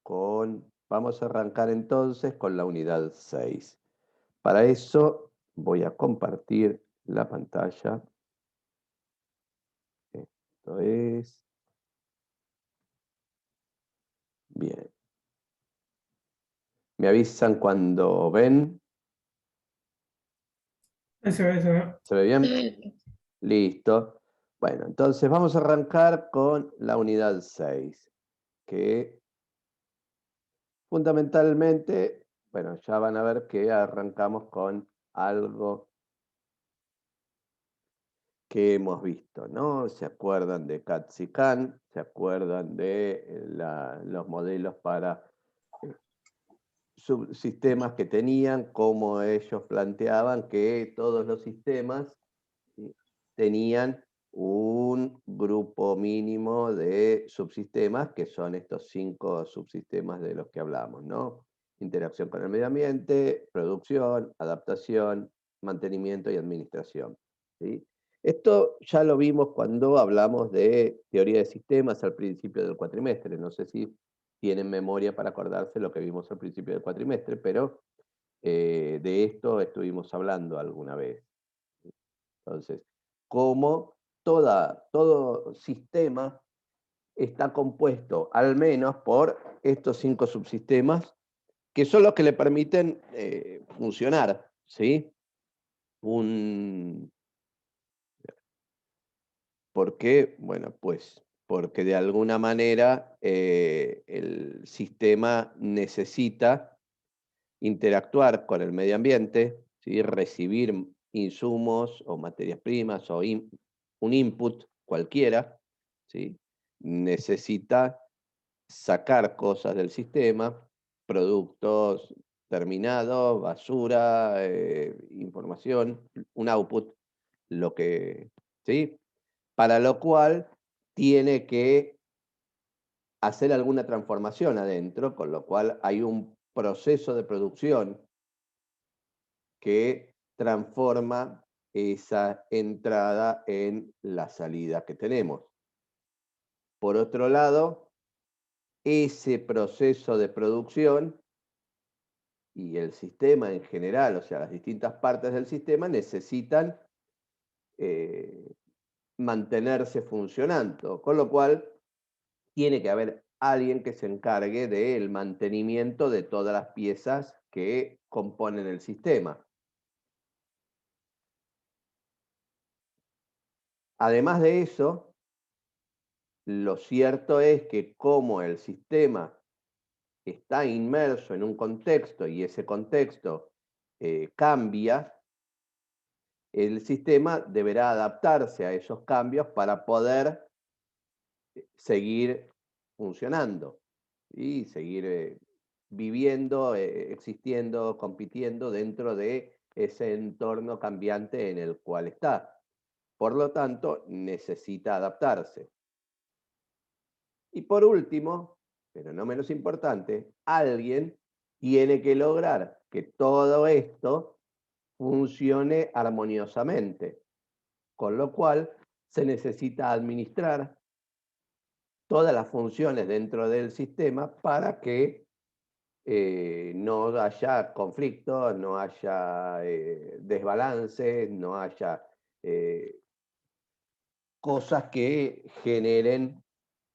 Vamos a arrancar entonces con la unidad 6. Para eso voy a compartir la pantalla. Esto es. Bien. Me avisan cuando ven. Se ve, se ve. ¿Se ve bien? Listo. Bueno, entonces vamos a arrancar con la unidad 6, que fundamentalmente, bueno, ya van a ver que arrancamos con algo que hemos visto, ¿no? ¿Se acuerdan de Katz y Kahn? ¿Se acuerdan de los modelos para subsistemas que tenían? Cómo ellos planteaban que todos los sistemas, ¿sí?, tenían un grupo mínimo de subsistemas, que son estos 5 subsistemas de los que hablamos, ¿no? Interacción con el medio ambiente, producción, adaptación, mantenimiento y administración, ¿sí? Esto ya lo vimos cuando hablamos de teoría de sistemas al principio del cuatrimestre. No sé si tienen memoria para acordarse lo que vimos al principio del cuatrimestre, pero de esto estuvimos hablando alguna vez. Entonces, cómo todo sistema está compuesto al menos por estos 5 subsistemas, que son los que le permiten funcionar, ¿sí? ¿Por qué? Bueno, pues porque de alguna manera el sistema necesita interactuar con el medio ambiente, ¿sí?, recibir insumos o materias primas o un input cualquiera, ¿sí? Necesita sacar cosas del sistema, productos terminados, basura, información, un output, lo que, ¿sí? Para lo cual tiene que hacer alguna transformación adentro, con lo cual hay un proceso de producción que transforma esa entrada en la salida que tenemos. Por otro lado, ese proceso de producción y el sistema en general, o sea, las distintas partes del sistema necesitan eh, mantenerse funcionando, con lo cual tiene que haber alguien que se encargue del mantenimiento de todas las piezas que componen el sistema. Además de eso, lo cierto es que como el sistema está inmerso en un contexto y ese contexto cambia, el sistema deberá adaptarse a esos cambios para poder seguir funcionando y seguir viviendo, existiendo, compitiendo dentro de ese entorno cambiante en el cual está. Por lo tanto, necesita adaptarse. Y por último, pero no menos importante, alguien tiene que lograr que todo esto funcione armoniosamente, con lo cual se necesita administrar todas las funciones dentro del sistema para que no haya conflictos, no haya desbalances, no haya eh, cosas que generen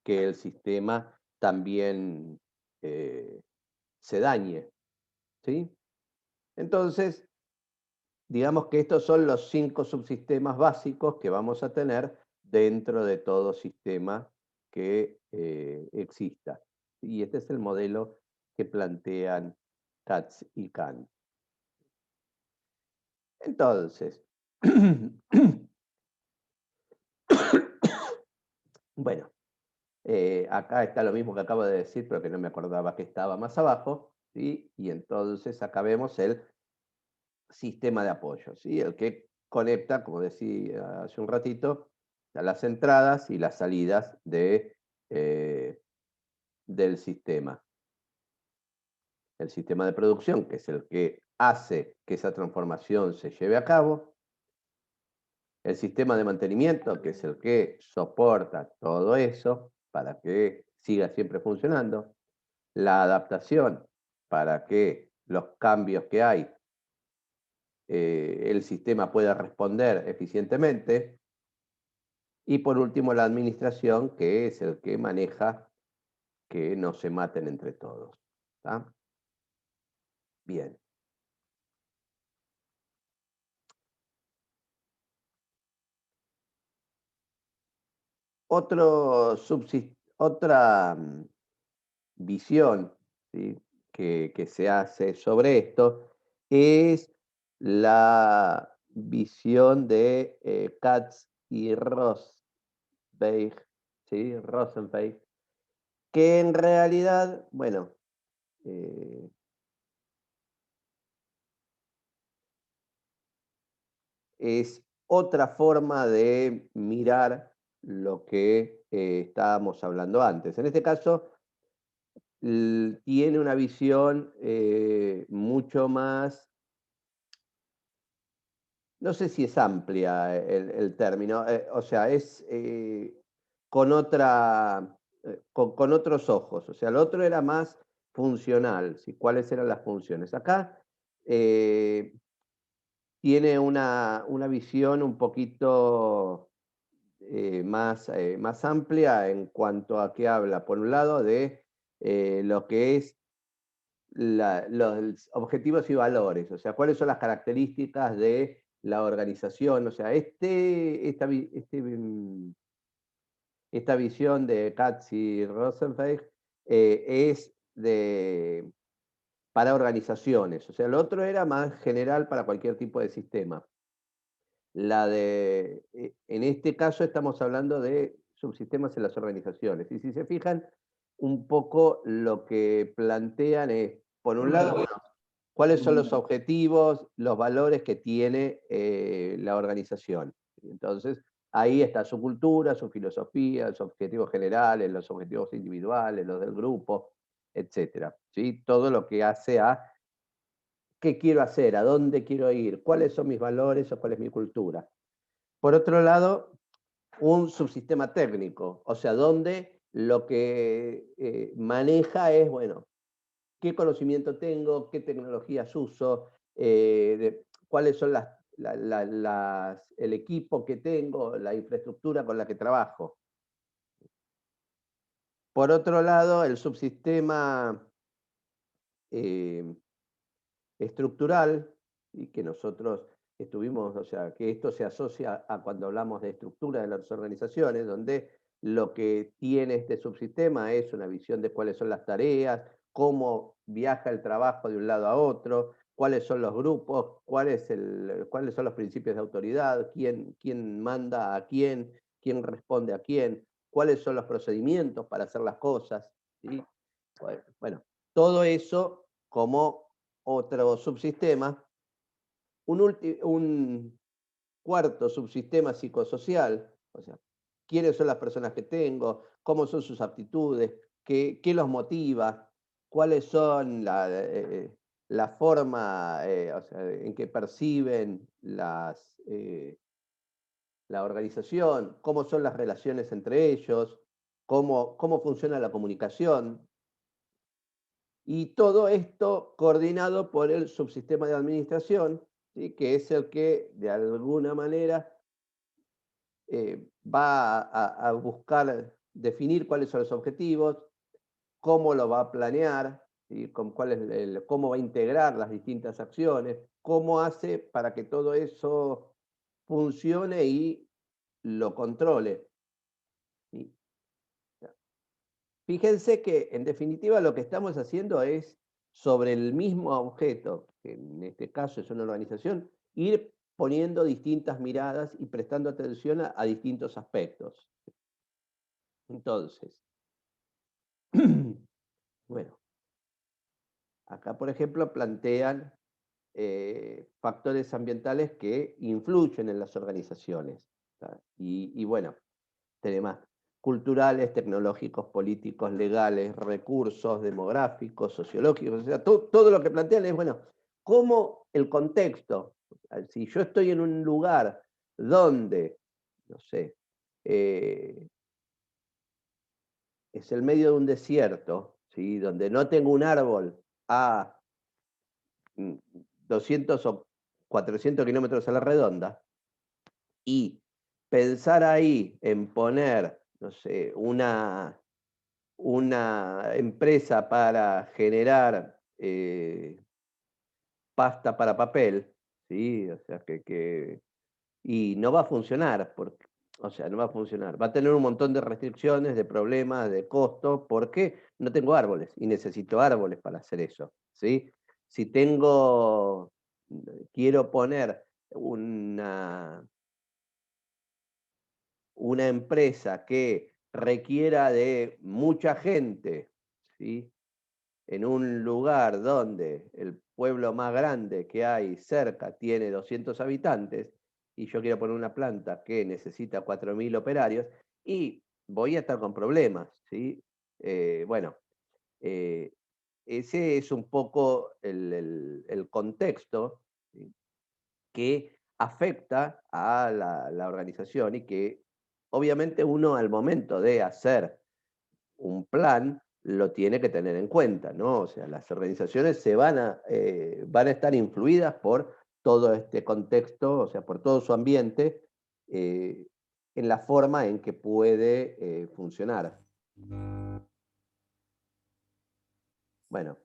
que el sistema también se dañe, ¿sí? Entonces, digamos que estos son los 5 subsistemas básicos que vamos a tener dentro de todo sistema que exista. Y este es el modelo que plantean Katz y Kahn. Entonces, bueno, acá está lo mismo que acabo de decir, pero que no me acordaba que estaba más abajo, ¿sí? Y entonces acá vemos el sistema de apoyo, ¿sí? El que conecta, como decía hace un ratito, a las entradas y las salidas eh, del sistema. El sistema de producción, que es el que hace que esa transformación se lleve a cabo. El sistema de mantenimiento, que es el que soporta todo eso para que siga siempre funcionando. la adaptación para que los cambios que hay, el sistema pueda responder eficientemente. Y por último, la administración, que es el que maneja que no se maten entre todos. ¿Está? Bien. Otra visión, ¿sí?, que se hace sobre esto es la visión de Katz y ¿sí? Rosenfeld, que en realidad, bueno, eh, es otra forma de mirar lo que estábamos hablando antes. En este caso, tiene una visión mucho más, no sé si es amplia el término, o sea, es con otros ojos. O sea, el otro era más funcional, ¿sí? ¿Cuáles eran las funciones? Acá eh, tiene una visión un poquito más amplia en cuanto a que habla, por un lado, de lo que es los objetivos y valores, o sea, cuáles son las características de la organización, o sea, esta visión de Katz y Rosenfeld es para organizaciones, o sea, lo otro era más general para cualquier tipo de sistema. En este caso estamos hablando de subsistemas en las organizaciones. Y si se fijan, un poco lo que plantean es, por un lado, bueno, cuáles son los objetivos, los valores que tiene la organización. Entonces, ahí está su cultura, su filosofía, sus objetivos generales, los objetivos individuales, los del grupo, etcétera, ¿sí? Todo lo que hace a qué quiero hacer, a dónde quiero ir, cuáles son mis valores o cuál es mi cultura. Por otro lado, un subsistema técnico, o sea, donde lo que maneja es, bueno, qué conocimiento tengo, qué tecnologías uso, cuáles son el equipo que tengo, la infraestructura con la que trabajo. Por otro lado, el subsistema eh, estructural, y que nosotros estuvimos, o sea, que esto se asocia a cuando hablamos de estructura de las organizaciones, donde lo que tiene este subsistema es una visión de cuáles son las tareas, cómo viaja el trabajo de un lado a otro, cuáles son los grupos, cuáles son los principios de autoridad, quién manda a quién responde a quién, cuáles son los procedimientos para hacer las cosas, ¿sí? Bueno, todo eso como otro subsistema. Un cuarto subsistema psicosocial, o sea, quiénes son las personas que tengo, cómo son sus aptitudes, qué los motiva, cuáles son la forma o sea, en que perciben la organización, cómo son las relaciones entre ellos, cómo funciona la comunicación. Y todo esto coordinado por el subsistema de administración, ¿sí?, que es el que de alguna manera va a buscar definir cuáles son los objetivos, cómo lo va a planear, ¿sí?, cómo va a integrar las distintas acciones, cómo hace para que todo eso funcione y lo controle. ¿Sí? Fíjense que, en definitiva, lo que estamos haciendo es, sobre el mismo objeto, que en este caso es una organización, ir poniendo distintas miradas y prestando atención a distintos aspectos. Entonces, bueno, acá, por ejemplo, plantean factores ambientales que influyen en las organizaciones. Y bueno, temas culturales, tecnológicos, políticos, legales, recursos demográficos, sociológicos, o sea, todo lo que plantean es, bueno, cómo el contexto, si yo estoy en un lugar donde, no sé, es el medio de un desierto, ¿sí? Donde no tengo un árbol a 200 o 400 kilómetros a la redonda, y pensar ahí en poner, no sé, una empresa para generar pasta para papel, ¿sí? O sea, y no va a funcionar, o sea, no va a funcionar. Va a tener un montón de restricciones, de problemas, de costos, porque no tengo árboles y necesito árboles para hacer eso, ¿sí? Si quiero poner una empresa que requiera de mucha gente, ¿sí? En un lugar donde el pueblo más grande que hay cerca tiene 200 habitantes, y yo quiero poner una planta que necesita 4.000 operarios, y voy a estar con problemas, ¿sí? Bueno, eh, ese es un poco el contexto, ¿sí? Que afecta a la organización, y que obviamente uno, al momento de hacer un plan, lo tiene que tener en cuenta, ¿no? O sea, las organizaciones van a estar influidas por todo este contexto, o sea, por todo su ambiente, eh, en la forma en que puede funcionar. Bueno,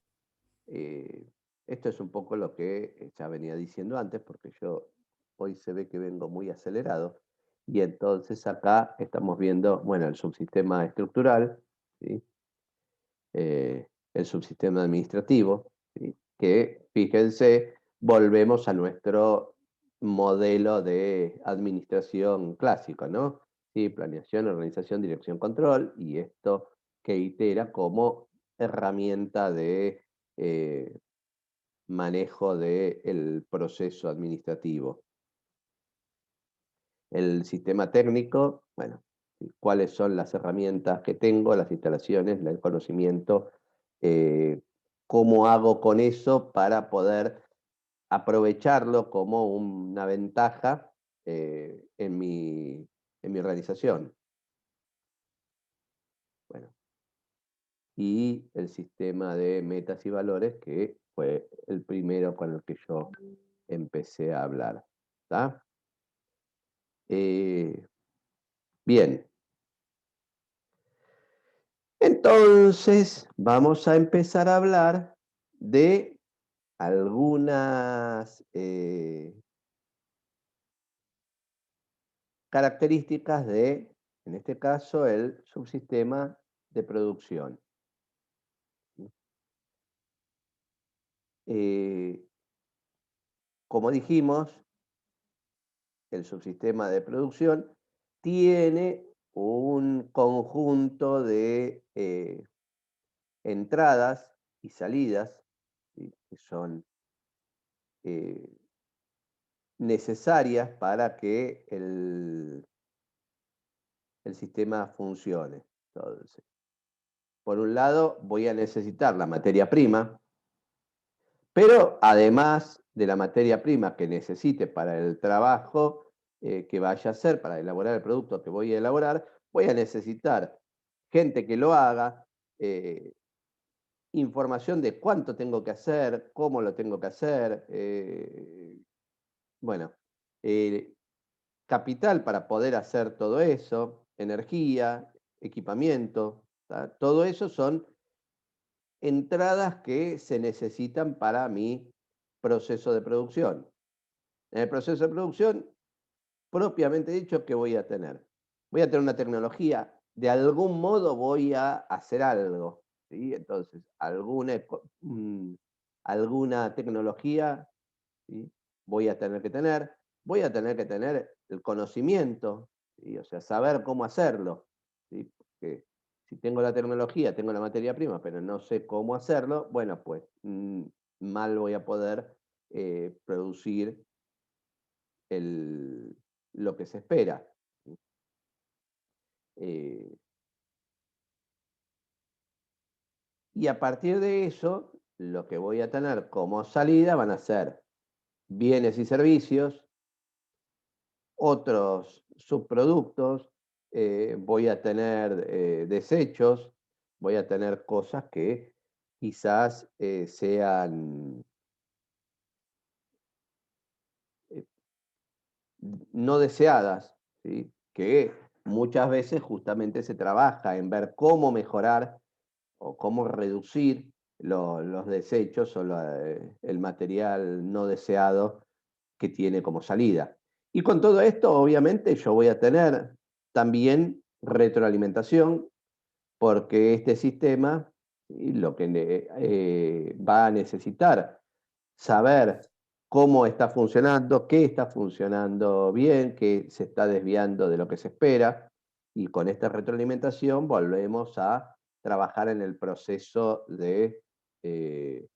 eh, esto es un poco lo que ya venía diciendo antes, porque yo hoy se ve que vengo muy acelerado, y entonces acá estamos viendo, bueno, el subsistema estructural, ¿sí? El subsistema administrativo, ¿sí? Que, fíjense, volvemos a nuestro modelo de administración clásico, ¿no? Sí, planeación, organización, dirección, control, y esto que itera como herramienta de eh, manejo del proceso administrativo. El sistema técnico, bueno, cuáles son las herramientas que tengo, las instalaciones, el conocimiento, eh, cómo hago con eso para poder aprovecharlo como una ventaja en mi organización. Bueno, y el sistema de metas y valores, que fue el primero con el que yo empecé a hablar. ¿Está? Bien. Entonces, vamos a empezar a hablar de algunas características en este caso, el subsistema de producción. Eh, como dijimos, el subsistema de producción tiene un conjunto de entradas y salidas, ¿sí? Que son eh, necesarias para que el sistema funcione. Entonces, por un lado, voy a necesitar la materia prima, pero además de la materia prima que necesite para el trabajo que vaya a hacer, para elaborar el producto que voy a elaborar, voy a necesitar gente que lo haga, información de cuánto tengo que hacer, cómo lo tengo que hacer, bueno, eh, capital para poder hacer todo eso, energía, equipamiento, ¿tá? Todo eso son entradas que se necesitan para mi proceso de producción. En el proceso de producción, propiamente dicho, ¿qué voy a tener? Voy a tener una tecnología, de algún modo voy a hacer algo, ¿sí? Entonces, alguna tecnología, ¿sí? Voy a tener que tener. Voy a tener que tener el conocimiento, ¿sí? O sea, saber cómo hacerlo, ¿sí? Porque si tengo la tecnología, tengo la materia prima, pero no sé cómo hacerlo, bueno, pues mal voy a poder producir lo que se espera. Eh, y a partir de eso, lo que voy a tener como salida van a ser bienes y servicios, otros subproductos, voy a tener desechos, voy a tener cosas que quizás sean eh, no deseadas, ¿sí? Que muchas veces justamente se trabaja en ver cómo mejorar o cómo reducir los desechos o el material no deseado que tiene como salida. Y con todo esto, obviamente, yo voy a tener también retroalimentación, porque este sistema lo que va a necesitar saber cómo está funcionando, qué está funcionando bien, qué se está desviando de lo que se espera, y con esta retroalimentación volvemos a trabajar en el proceso eh,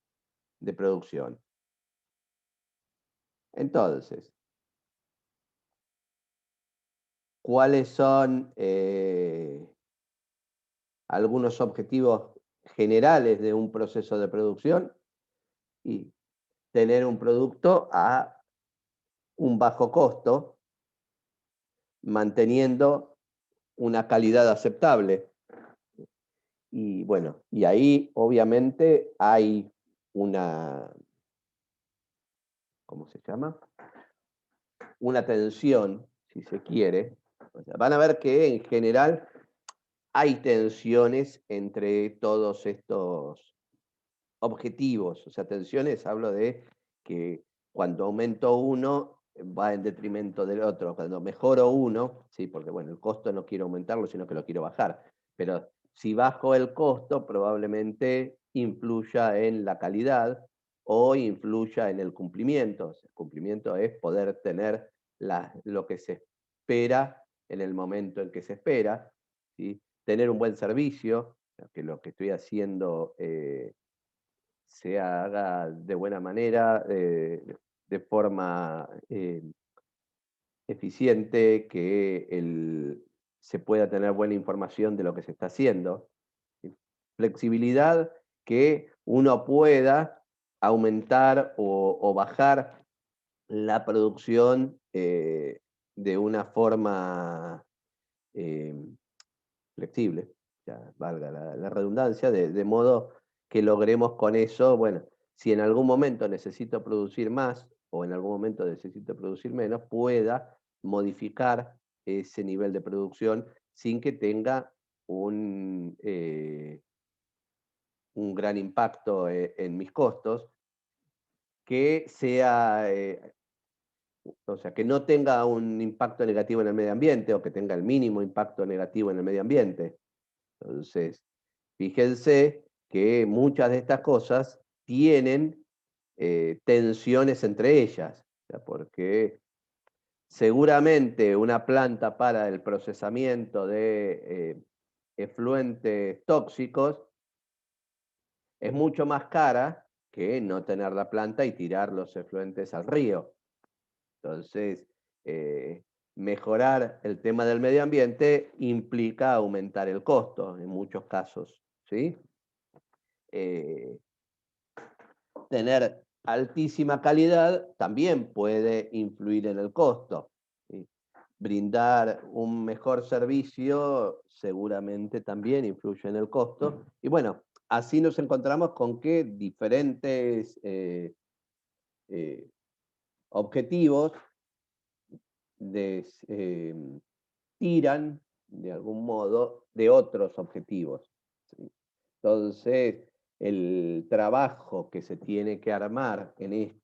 de producción. Entonces, ¿cuáles son algunos objetivos generales de un proceso de producción? Y tener un producto a un bajo costo, manteniendo una calidad aceptable. Y bueno, y ahí obviamente hay una, ¿cómo se llama? Una tensión, si se quiere. O sea, van a ver que en general hay tensiones entre todos estos objetivos. O sea, tensiones, hablo de que cuando aumento uno va en detrimento del otro. Cuando mejoro uno, sí, porque bueno, el costo no quiero aumentarlo, sino que lo quiero bajar. Pero si bajo el costo, probablemente influya en la calidad o influya en el cumplimiento. O sea, el cumplimiento es poder tener lo que se espera en el momento en que se espera, ¿sí? Tener un buen servicio, que lo que estoy haciendo se haga de buena manera, de forma eficiente, que se pueda tener buena información de lo que se está haciendo. ¿Sí? Flexibilidad, que uno pueda aumentar o bajar la producción de una forma eh, flexible, ya valga la redundancia, de modo que logremos con eso, bueno, si en algún momento necesito producir más o en algún momento necesito producir menos, pueda modificar ese nivel de producción sin que tenga un gran impacto en mis costos, que sea, o sea, que no tenga un impacto negativo en el medio ambiente o que tenga el mínimo impacto negativo en el medio ambiente. Entonces, fíjense que muchas de estas cosas tienen tensiones entre ellas, o sea, porque seguramente una planta para el procesamiento de efluentes tóxicos es mucho más cara que no tener la planta y tirar los efluentes al río. Entonces, eh, mejorar el tema del medio ambiente implica aumentar el costo en muchos casos, ¿sí? Eh, Tener altísima calidad también puede influir en el costo, ¿sí? Brindar un mejor servicio seguramente también influye en el costo. Y bueno, así nos encontramos con que diferentes eh, objetivos tiran de algún modo de otros objetivos, ¿sí? Entonces, el trabajo que se tiene que armar en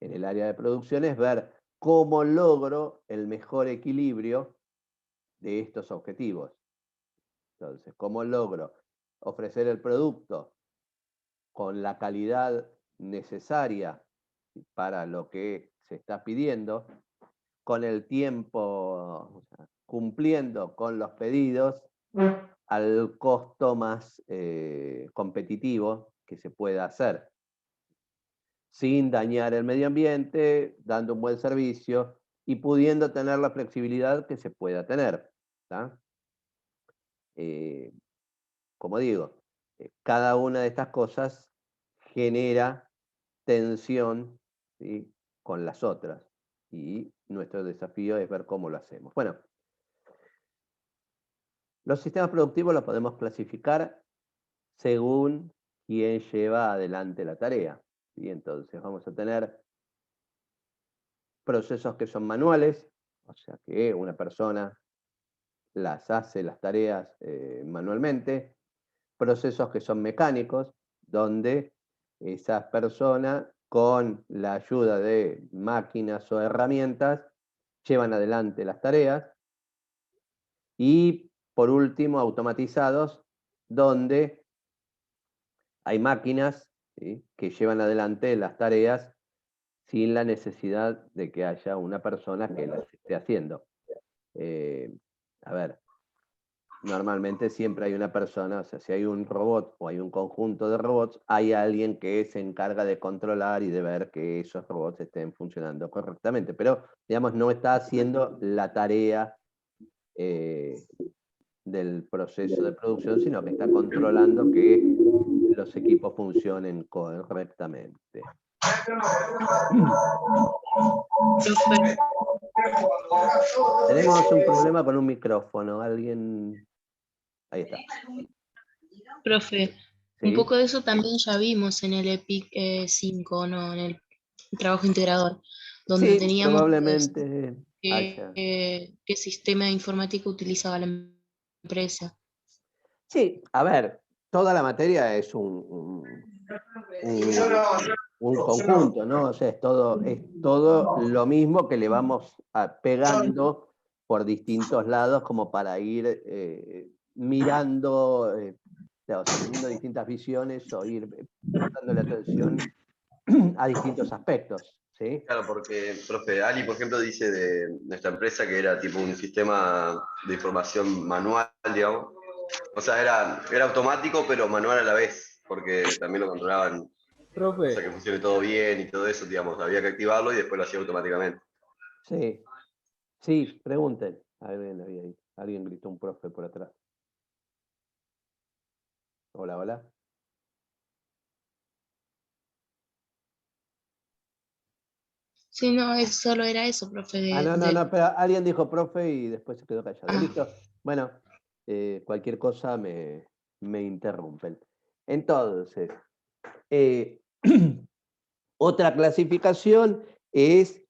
el área de producción es ver cómo logro el mejor equilibrio de estos objetivos. Entonces, cómo logro ofrecer el producto con la calidad necesaria para lo que se está pidiendo, con el tiempo, o sea, cumpliendo con los pedidos al costo más competitivo que se pueda hacer, sin dañar el medio ambiente, dando un buen servicio y pudiendo tener la flexibilidad que se pueda tener. ¿Tá? Eh, Como digo, cada una de estas cosas genera tensión, ¿sí?, con las otras. Y nuestro desafío es ver cómo lo hacemos. Bueno, Los sistemas productivos los podemos clasificar según quién lleva adelante la tarea. Y entonces vamos a tener procesos que son manuales, o sea que una persona las hace las tareas manualmente, procesos que son mecánicos, donde esas personas con la ayuda de máquinas o herramientas llevan adelante las tareas, y por último automatizados, donde hay máquinas, ¿sí?, que llevan adelante las tareas sin la necesidad de que haya una persona que las esté haciendo. A ver, normalmente siempre hay una persona, o sea, si hay un robot o hay un conjunto de robots, hay alguien que se encarga de controlar y de ver que esos robots estén funcionando correctamente, pero, digamos, no está haciendo la tarea del proceso de producción, sino que está controlando que los equipos funcionen correctamente. Profe, Tenemos un problema con un micrófono. Alguien... Ahí está. profe, un ¿Sí? poco de eso también ya vimos en el EPIC 5, ¿no? En el trabajo integrador, donde Sí, teníamos que decir probablemente haya. qué sistema informático utilizaba la empresa. Sí, a ver, toda la materia es un conjunto, ¿no? O sea, es todo lo mismo que le vamos pegando por distintos lados como para ir mirando, o sea, teniendo distintas visiones o ir prestándole atención a distintos aspectos, ¿sí? Claro, porque, profe, Ali, por ejemplo, dice de nuestra empresa que era tipo un sistema de información manual, digamos. O sea, era automático, pero manual a la vez, porque también lo controlaban. O sea, Profe. que funcione todo bien y todo eso, digamos. Había que activarlo y después lo hacía automáticamente. Sí, sí, pregunten. Alguien gritó un profe por atrás. Hola, hola. Sí, no, solo era eso, profe. No, pero alguien dijo profe y después se quedó callado. Ah, Listo. Bueno, cualquier cosa me interrumpen. Entonces, eh, otra clasificación es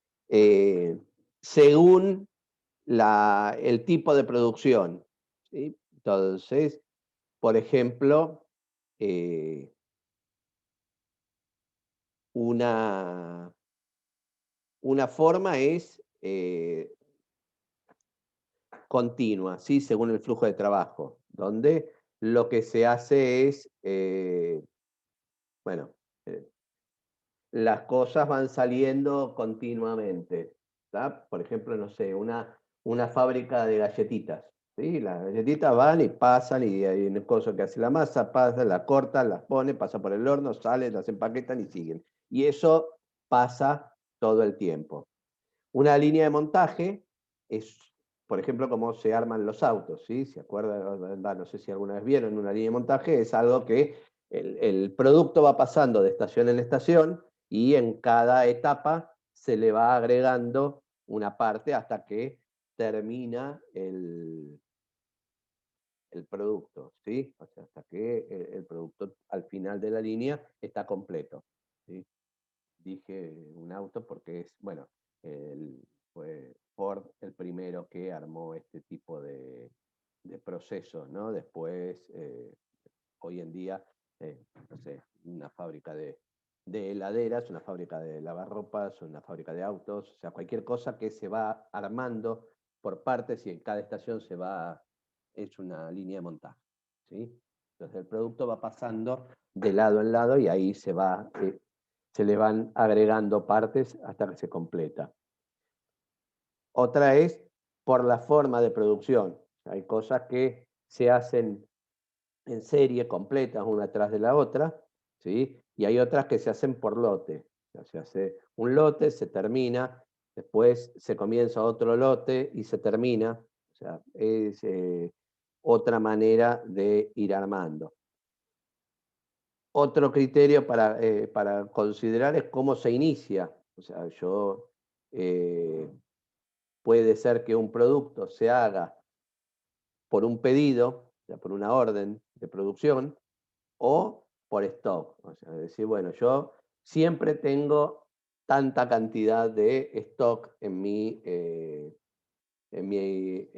según el tipo de producción, ¿sí? Entonces, por ejemplo, una forma es continua, ¿sí? Según el flujo de trabajo, donde lo que se hace es, bueno, eh, las cosas van saliendo continuamente, ¿tá? Por ejemplo, no sé, una fábrica de galletitas, ¿sí? Las galletitas van y pasan y hay una cosa que hace la masa, pasa, la corta, las pone, pasa por el horno, sale, las empaquetan y siguen. Y eso pasa todo el tiempo. Una línea de montaje es, por ejemplo, cómo se arman los autos, ¿sí? ¿Se acuerdan? No sé si alguna vez vieron una línea de montaje, es algo que el producto va pasando de estación en estación y en cada etapa se le va agregando una parte hasta que termina el producto, ¿sí? O sea, hasta que el producto al final de la línea está completo, ¿sí? Dije un auto porque es, bueno, fue Ford el primero que armó este tipo de procesos, ¿no? Después, hoy en día, no sé, una fábrica de heladeras, una fábrica de lavarropas, una fábrica de autos, o sea, cualquier cosa que se va armando por partes y en cada estación es una línea de montaje, ¿sí? Entonces el producto va pasando de lado en lado y ahí se le van agregando partes hasta que se completa. Otra es por la forma de producción. Hay cosas que se hacen en serie completas una tras de la otra, ¿sí? Y hay otras que se hacen por lote. O sea, se hace un lote, se termina, después se comienza otro lote y se termina. O sea, es otra manera de ir armando. Otro criterio para considerar es cómo se inicia. O sea, puede ser que un producto se haga por un pedido, o sea, por una orden de producción, o por stock. O sea, decir, bueno, yo siempre tengo tanta cantidad de stock en mi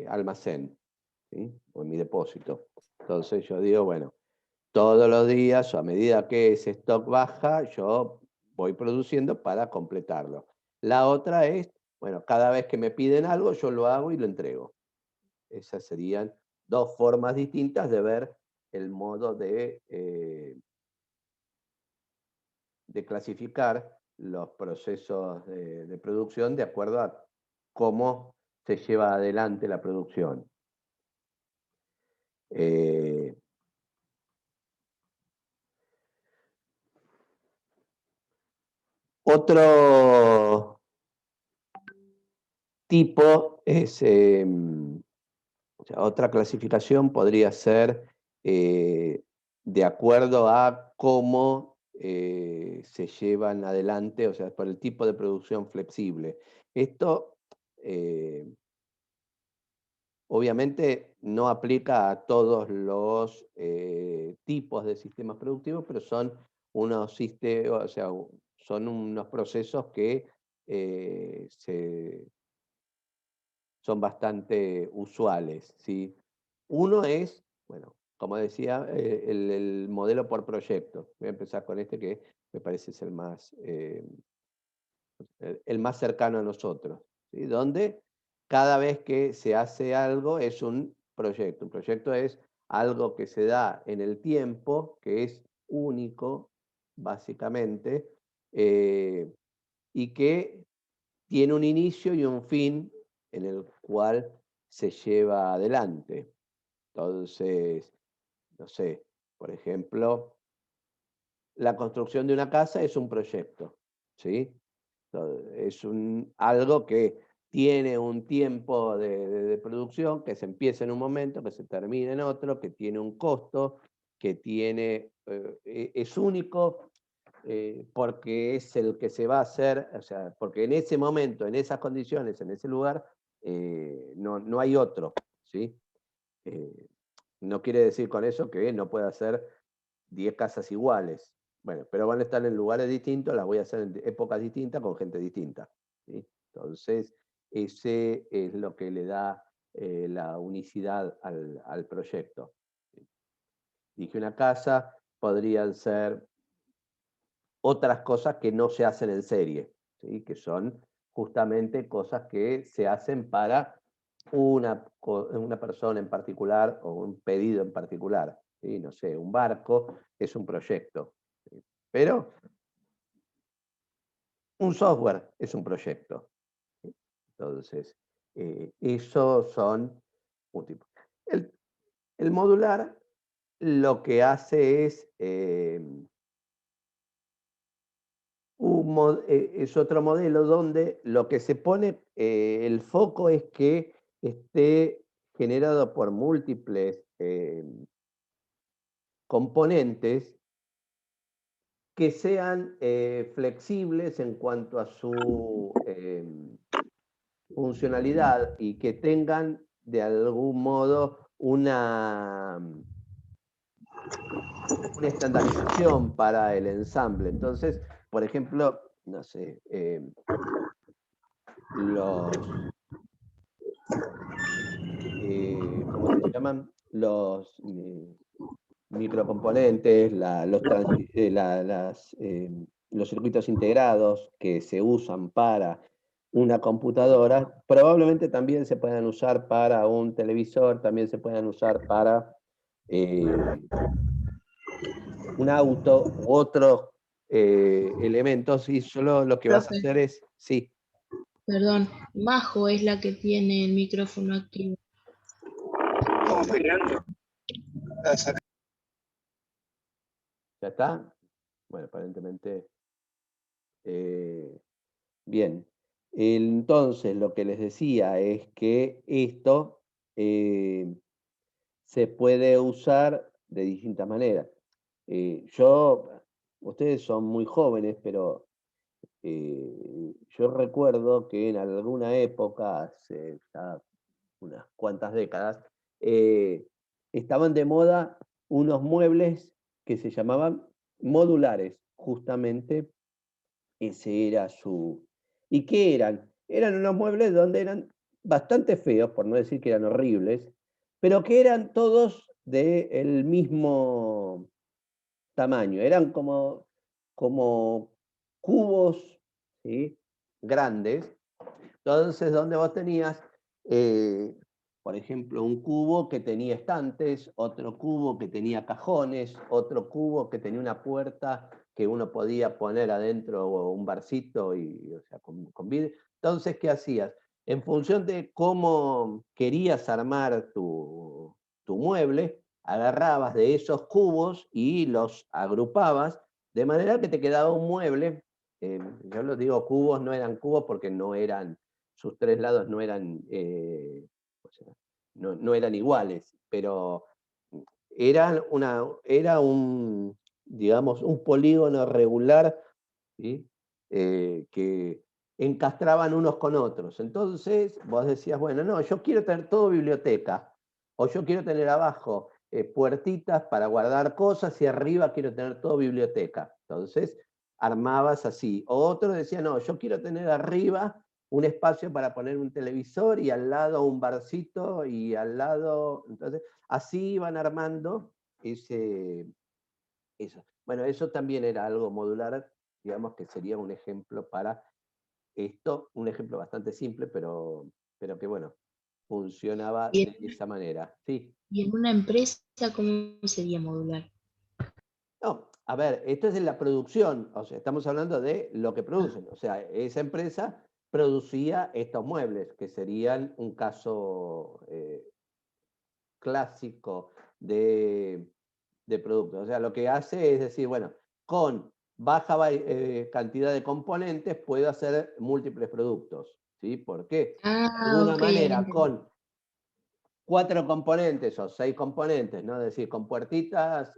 almacén, ¿sí? O en mi depósito. Entonces yo digo, bueno, todos los días o a medida que ese stock baja, yo voy produciendo para completarlo. La otra es, bueno, cada vez que me piden algo, yo lo hago y lo entrego. Esas serían dos formas distintas de ver el modo de clasificar los procesos de producción de acuerdo a cómo se lleva adelante la producción. Otro tipo es, o sea, otra clasificación podría ser de acuerdo a cómo se llevan adelante, o sea, por el tipo de producción flexible. Esto obviamente no aplica a todos los tipos de sistemas productivos, pero son unos sistemas, o sea, son unos procesos que son bastante usuales, ¿sí? Uno es, bueno, como decía, el modelo por proyecto. Voy a empezar con este que me parece ser el más cercano a nosotros, ¿sí? Donde cada vez que se hace algo es un proyecto. Un proyecto es algo que se da en el tiempo, que es único, básicamente, y que tiene un inicio y un fin en el cual se lleva adelante. Entonces, no sé, por ejemplo, la construcción de una casa es un proyecto, ¿sí? Es algo que tiene un tiempo de producción, que se empieza en un momento, que se termina en otro, que tiene un costo, que tiene, es único porque es el que se va a hacer, o sea, porque en ese momento, en esas condiciones, en ese lugar, no hay otro, ¿sí? No quiere decir con eso que no pueda hacer 10 casas iguales. Bueno, pero van a estar en lugares distintos, las voy a hacer en épocas distintas, con gente distinta, ¿sí? Entonces, ese es lo que le da la unicidad al proyecto. Dije una casa, podrían ser otras cosas que no se hacen en serie, ¿sí? Que son justamente cosas que se hacen para una persona en particular o un pedido en particular, ¿sí? No sé, un barco es un proyecto, ¿sí? Pero un software es un proyecto, ¿sí? Entonces, esos son un tipo. El modular lo que hace es es otro modelo donde lo que se pone, el foco es que esté generado por múltiples componentes que sean flexibles en cuanto a su funcionalidad y que tengan de algún modo una estandarización para el ensamble. Entonces, por ejemplo, no sé, ¿cómo se llaman? Los microcomponentes, los circuitos integrados que se usan para una computadora, probablemente también se puedan usar para un televisor, también se puedan usar para un auto u otros elementos, y solo lo que vas a Profe, hacer es, sí, perdón, Majo es la que tiene el micrófono activo. ¿ya está? Bueno, aparentemente, bien. Entonces, lo que les decía es que esto se puede usar de distintas maneras. Ustedes son muy jóvenes, pero yo recuerdo que en alguna época, hace ya unas cuantas décadas, estaban de moda unos muebles que se llamaban modulares, justamente ese era su... ¿Y qué eran? Eran unos muebles donde eran bastante feos, por no decir que eran horribles, pero que eran todos del mismo tamaño, eran como cubos, ¿sí? Grandes. Entonces, donde vos tenías, por ejemplo, un cubo que tenía estantes, otro cubo que tenía cajones, otro cubo que tenía una puerta que uno podía poner adentro un barcito, o sea, con vidrio. Entonces, ¿qué hacías? En función de cómo querías armar tu mueble, agarrabas de esos cubos y los agrupabas, de manera que te quedaba un mueble. Yo los digo cubos, no eran cubos porque no eran, sus tres lados no eran, o sea, no eran iguales, pero era un, digamos, un polígono regular, ¿sí? Que encastraban unos con otros. Entonces vos decías, bueno, no, yo quiero tener todo biblioteca, o yo quiero tener abajo puertitas para guardar cosas y arriba quiero tener todo biblioteca. Entonces armabas así. O otro decía, no, yo quiero tener arriba un espacio para poner un televisor y al lado un barcito y al lado... Entonces, así iban armando eso. Bueno, eso también era algo modular, digamos que sería un ejemplo para esto, un ejemplo bastante simple, pero que bueno, funcionaba Y de esa manera. Sí. y en una empresa, ¿cómo sería modular? No, a ver, esto es en la producción, o sea, estamos hablando de lo que Ah, producen. O sea, esa empresa producía estos muebles, que serían un caso clásico de producto. O sea, lo que hace es decir, bueno, con baja cantidad de componentes puedo hacer múltiples productos. ¿Sí? ¿Por qué? De alguna ok, ahí manera, entendí. con 4 componentes o 6 componentes, ¿no? Es decir, con puertitas,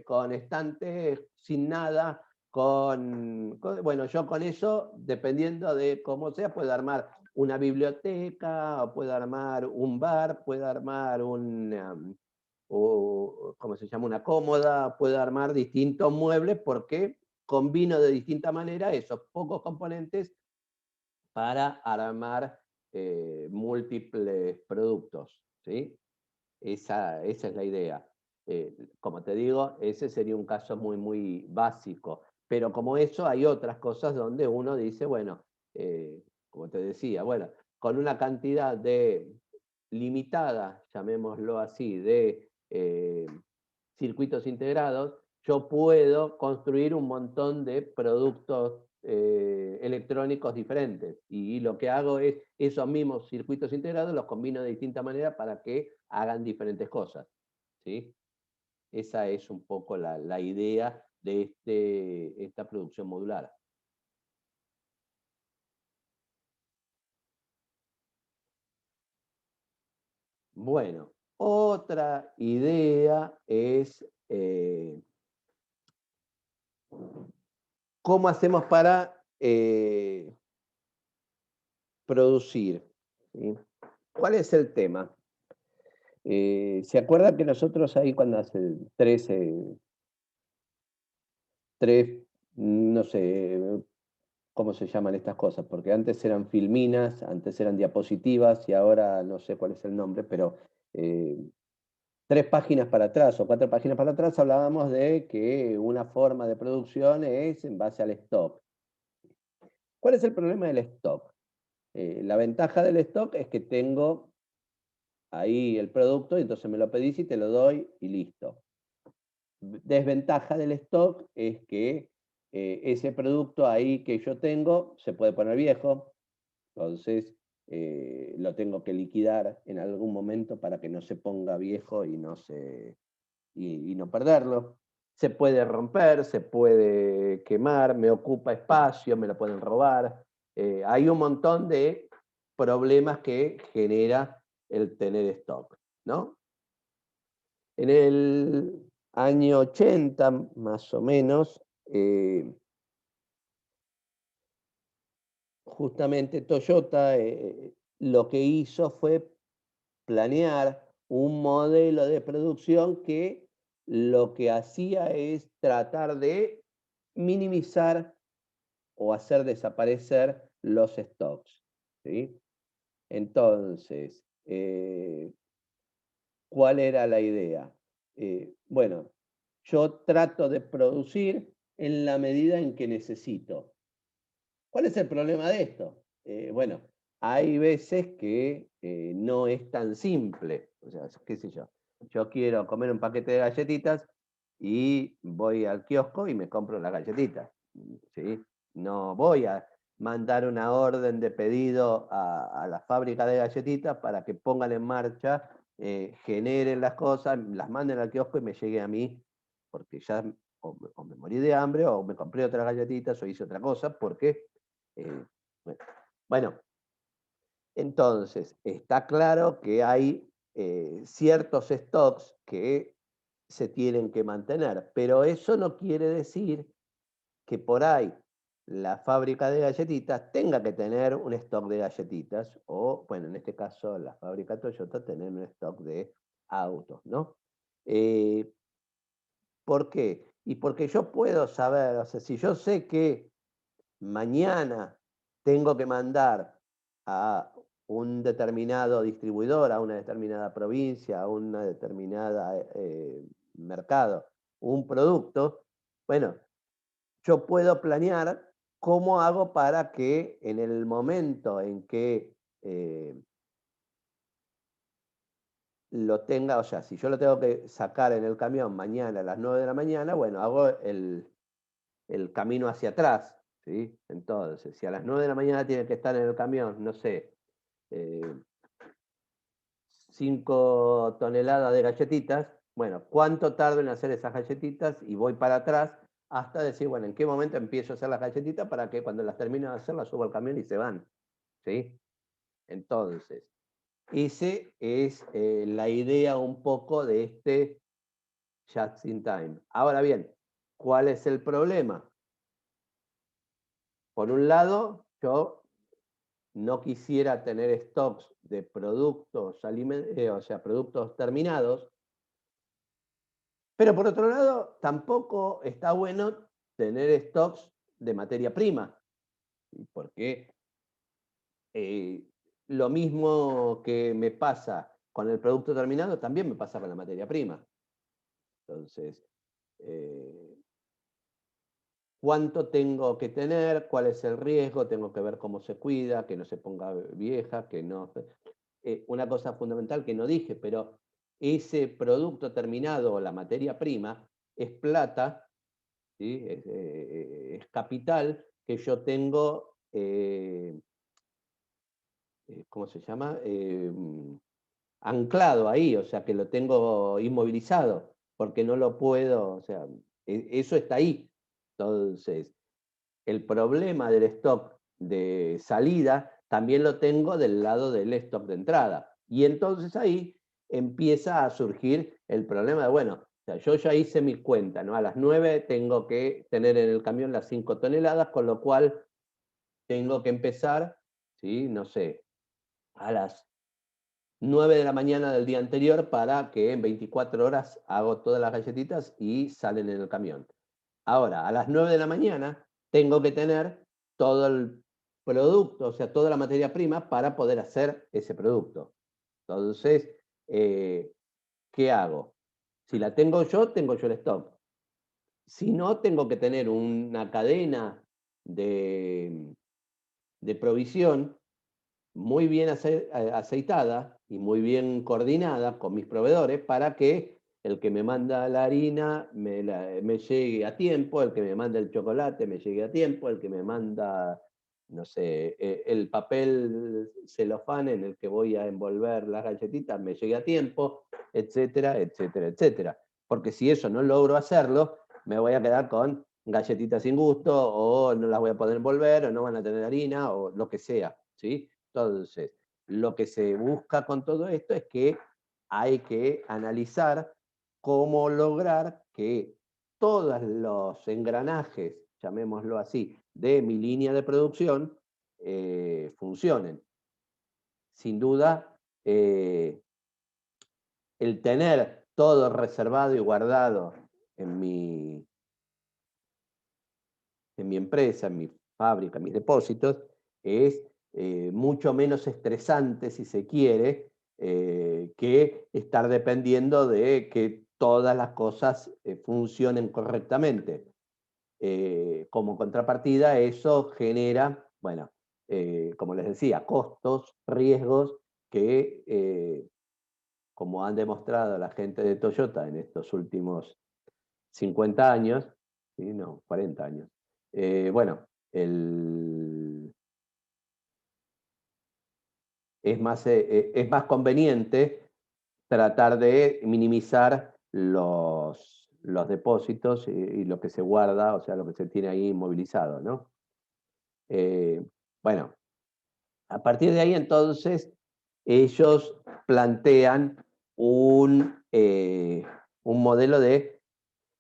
con estantes, sin nada, bueno, yo con eso, dependiendo de cómo sea, puedo armar una biblioteca, o puedo armar un bar, puedo armar ¿cómo se llama? Una cómoda, puedo armar distintos muebles porque combino de distinta manera esos pocos componentes para armar múltiples productos, ¿sí? Esa es la idea. Como te digo, ese sería un caso muy, muy básico. Pero como eso, hay otras cosas donde uno dice, bueno, como te decía, bueno, con una cantidad limitada, llamémoslo así, de circuitos integrados, yo puedo construir un montón de productos electrónicos diferentes. Y lo que hago es esos mismos circuitos integrados los combino de distinta manera para que hagan diferentes cosas. ¿Sí? Esa es un poco la idea de esta producción modular. Bueno, otra idea es cómo hacemos para producir. ¿Sí? ¿Cuál es el tema? ¿Se acuerda que nosotros ahí cuando hace no sé cómo se llaman estas cosas? Porque antes eran filminas, antes eran diapositivas y ahora no sé cuál es el nombre, pero 3 páginas para atrás o 4 páginas para atrás hablábamos de que una forma de producción es en base al stock. ¿Cuál es el problema del stock? La ventaja del stock es que tengo ahí el producto y entonces me lo pedís y te lo doy y listo. Desventaja del stock es que ese producto ahí que yo tengo se puede poner viejo, entonces lo tengo que liquidar en algún momento para que no se ponga viejo y no perderlo. Se puede romper, se puede quemar, me ocupa espacio, me lo pueden robar. Hay un montón de problemas que genera el tener stock, ¿no? En el año 80, más o menos, justamente Toyota lo que hizo fue planear un modelo de producción que lo que hacía es tratar de minimizar o hacer desaparecer los stocks, ¿sí? Entonces, ¿cuál era la idea? Bueno, yo trato de producir en la medida en que necesito. ¿Cuál es el problema de esto? Bueno, hay veces que no es tan simple. O sea, qué sé yo. Yo quiero comer un paquete de galletitas y voy al kiosco y me compro las galletitas, ¿sí? No voy a mandar una orden de pedido a la fábrica de galletitas para que pongan en marcha, generen las cosas, las manden al kiosco y me llegue a mí, porque ya o me morí de hambre o me compré otras galletitas o hice otra cosa, porque eh, bueno, entonces está claro que hay ciertos stocks que se tienen que mantener, pero eso no quiere decir que por ahí la fábrica de galletitas tenga que tener un stock de galletitas, o, bueno, en este caso la fábrica Toyota tener un stock de autos, ¿no? Eh, ¿Por qué? Y porque yo puedo saber, o sea, si yo sé que mañana tengo que mandar a un determinado distribuidor, a una determinada provincia, a una determinada mercado, un producto, bueno, yo puedo planear cómo hago para que en el momento en que lo tenga, o sea, si yo lo tengo que sacar en el camión mañana a las 9 de la mañana, bueno, hago el camino hacia atrás, ¿sí? Entonces, si a las 9 de la mañana tiene que estar en el camión, no sé, 5 toneladas de galletitas, bueno, ¿cuánto tardo en hacer esas galletitas? Y voy para atrás hasta decir, bueno, ¿en qué momento empiezo a hacer las galletitas para que cuando las termino de hacer las subo al camión y se van? ¿Sí? Entonces, esa es la idea un poco de este Just in Time. Ahora bien, ¿cuál es el problema? Por un lado, yo no quisiera tener stocks de productos, o sea, productos terminados, pero por otro lado, tampoco está bueno tener stocks de materia prima, porque lo mismo que me pasa con el producto terminado, también me pasa con la materia prima. Entonces, eh, ¿cuánto tengo que tener? ¿Cuál es el riesgo? Tengo que ver cómo se cuida, que no se ponga vieja, que no... una cosa fundamental que no dije, pero ese producto terminado o la materia prima es plata, ¿sí? Es capital que yo tengo, ¿cómo se llama? Anclado ahí, o sea, que lo tengo inmovilizado, porque no lo puedo, o sea, eso está ahí. Entonces, el problema del stock de salida también lo tengo del lado del stock de entrada. Y entonces ahí empieza a surgir el problema de, bueno, o sea, yo ya hice mi cuenta, ¿no? A las 9 tengo que tener en el camión las 5 toneladas, con lo cual tengo que empezar, ¿sí? No sé, a las 9 de la mañana del día anterior para que en 24 horas hago todas las galletitas y salen en el camión. Ahora, a las 9 de la mañana tengo que tener todo el producto, o sea, toda la materia prima para poder hacer ese producto. Entonces, ¿qué hago? Si la tengo yo el stock. Si no, tengo que tener una cadena de provisión muy bien aceitada y muy bien coordinada con mis proveedores para que el que me manda la harina me llegue a tiempo, el que me manda el chocolate me llegue a tiempo, el que me manda, no sé, el papel celofán en el que voy a envolver las galletitas me llegue a tiempo, etcétera, etcétera, etcétera. Porque si eso no logro hacerlo, me voy a quedar con galletitas sin gusto, o no las voy a poder envolver, o no van a tener harina, o lo que sea, ¿sí? Entonces, lo que se busca con todo esto es que hay que analizar cómo lograr que todos los engranajes, llamémoslo así, de mi línea de producción funcionen. Sin duda, el tener todo reservado y guardado en mi empresa, en mi fábrica, en mis depósitos, es mucho menos estresante, si se quiere, que estar dependiendo de que todas las cosas funcionen correctamente. Como contrapartida, eso genera, bueno, como les decía, costos, riesgos que, como han demostrado la gente de Toyota en estos últimos 50 años, ¿sí? No, 40 años, bueno, es más conveniente tratar de minimizar los depósitos y lo que se guarda, o sea, lo que se tiene ahí inmovilizado, ¿no? Bueno, a partir de ahí entonces ellos plantean un modelo de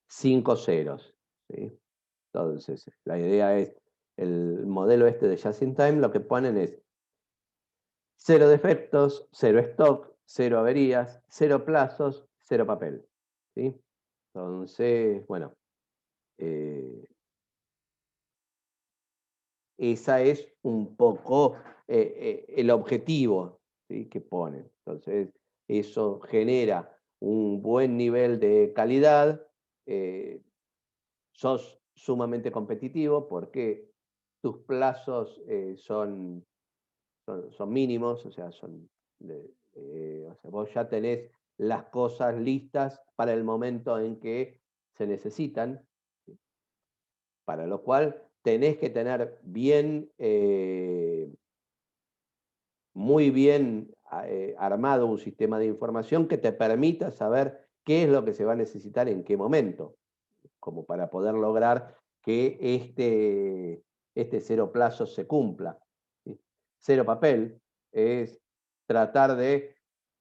5 ceros, ¿sí? Entonces, la idea es, el modelo este de Just in Time, lo que ponen es 0 defectos, 0 stock, 0 averías, 0 plazos, 0 papel, ¿sí? Entonces, bueno, esa es un poco el objetivo, ¿sí?, que ponen. Entonces, eso genera un buen nivel de calidad, sos sumamente competitivo porque tus plazos son mínimos, o sea, o sea, vos ya tenés las cosas listas para el momento en que se necesitan, ¿sí? Para lo cual tenés que tener muy bien armado un sistema de información que te permita saber qué es lo que se va a necesitar en qué momento, como para poder lograr que este 0 plazo se cumpla, ¿sí? 0 papel es tratar de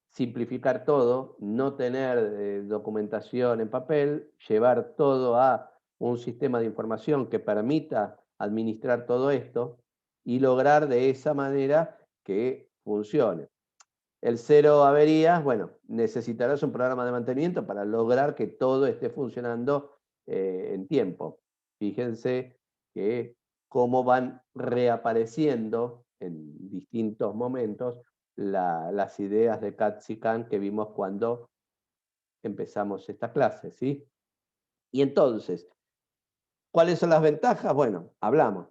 simplificar todo, no tener documentación en papel, llevar todo a un sistema de información que permita administrar todo esto y lograr de esa manera que funcione. El 0 averías, bueno, necesitarás un programa de mantenimiento para lograr que todo esté funcionando en tiempo. Fíjense que cómo van reapareciendo en distintos momentos las ideas de Katsikan que vimos cuando empezamos esta clase, ¿sí? Y entonces, ¿cuáles son las ventajas? Bueno, hablamos.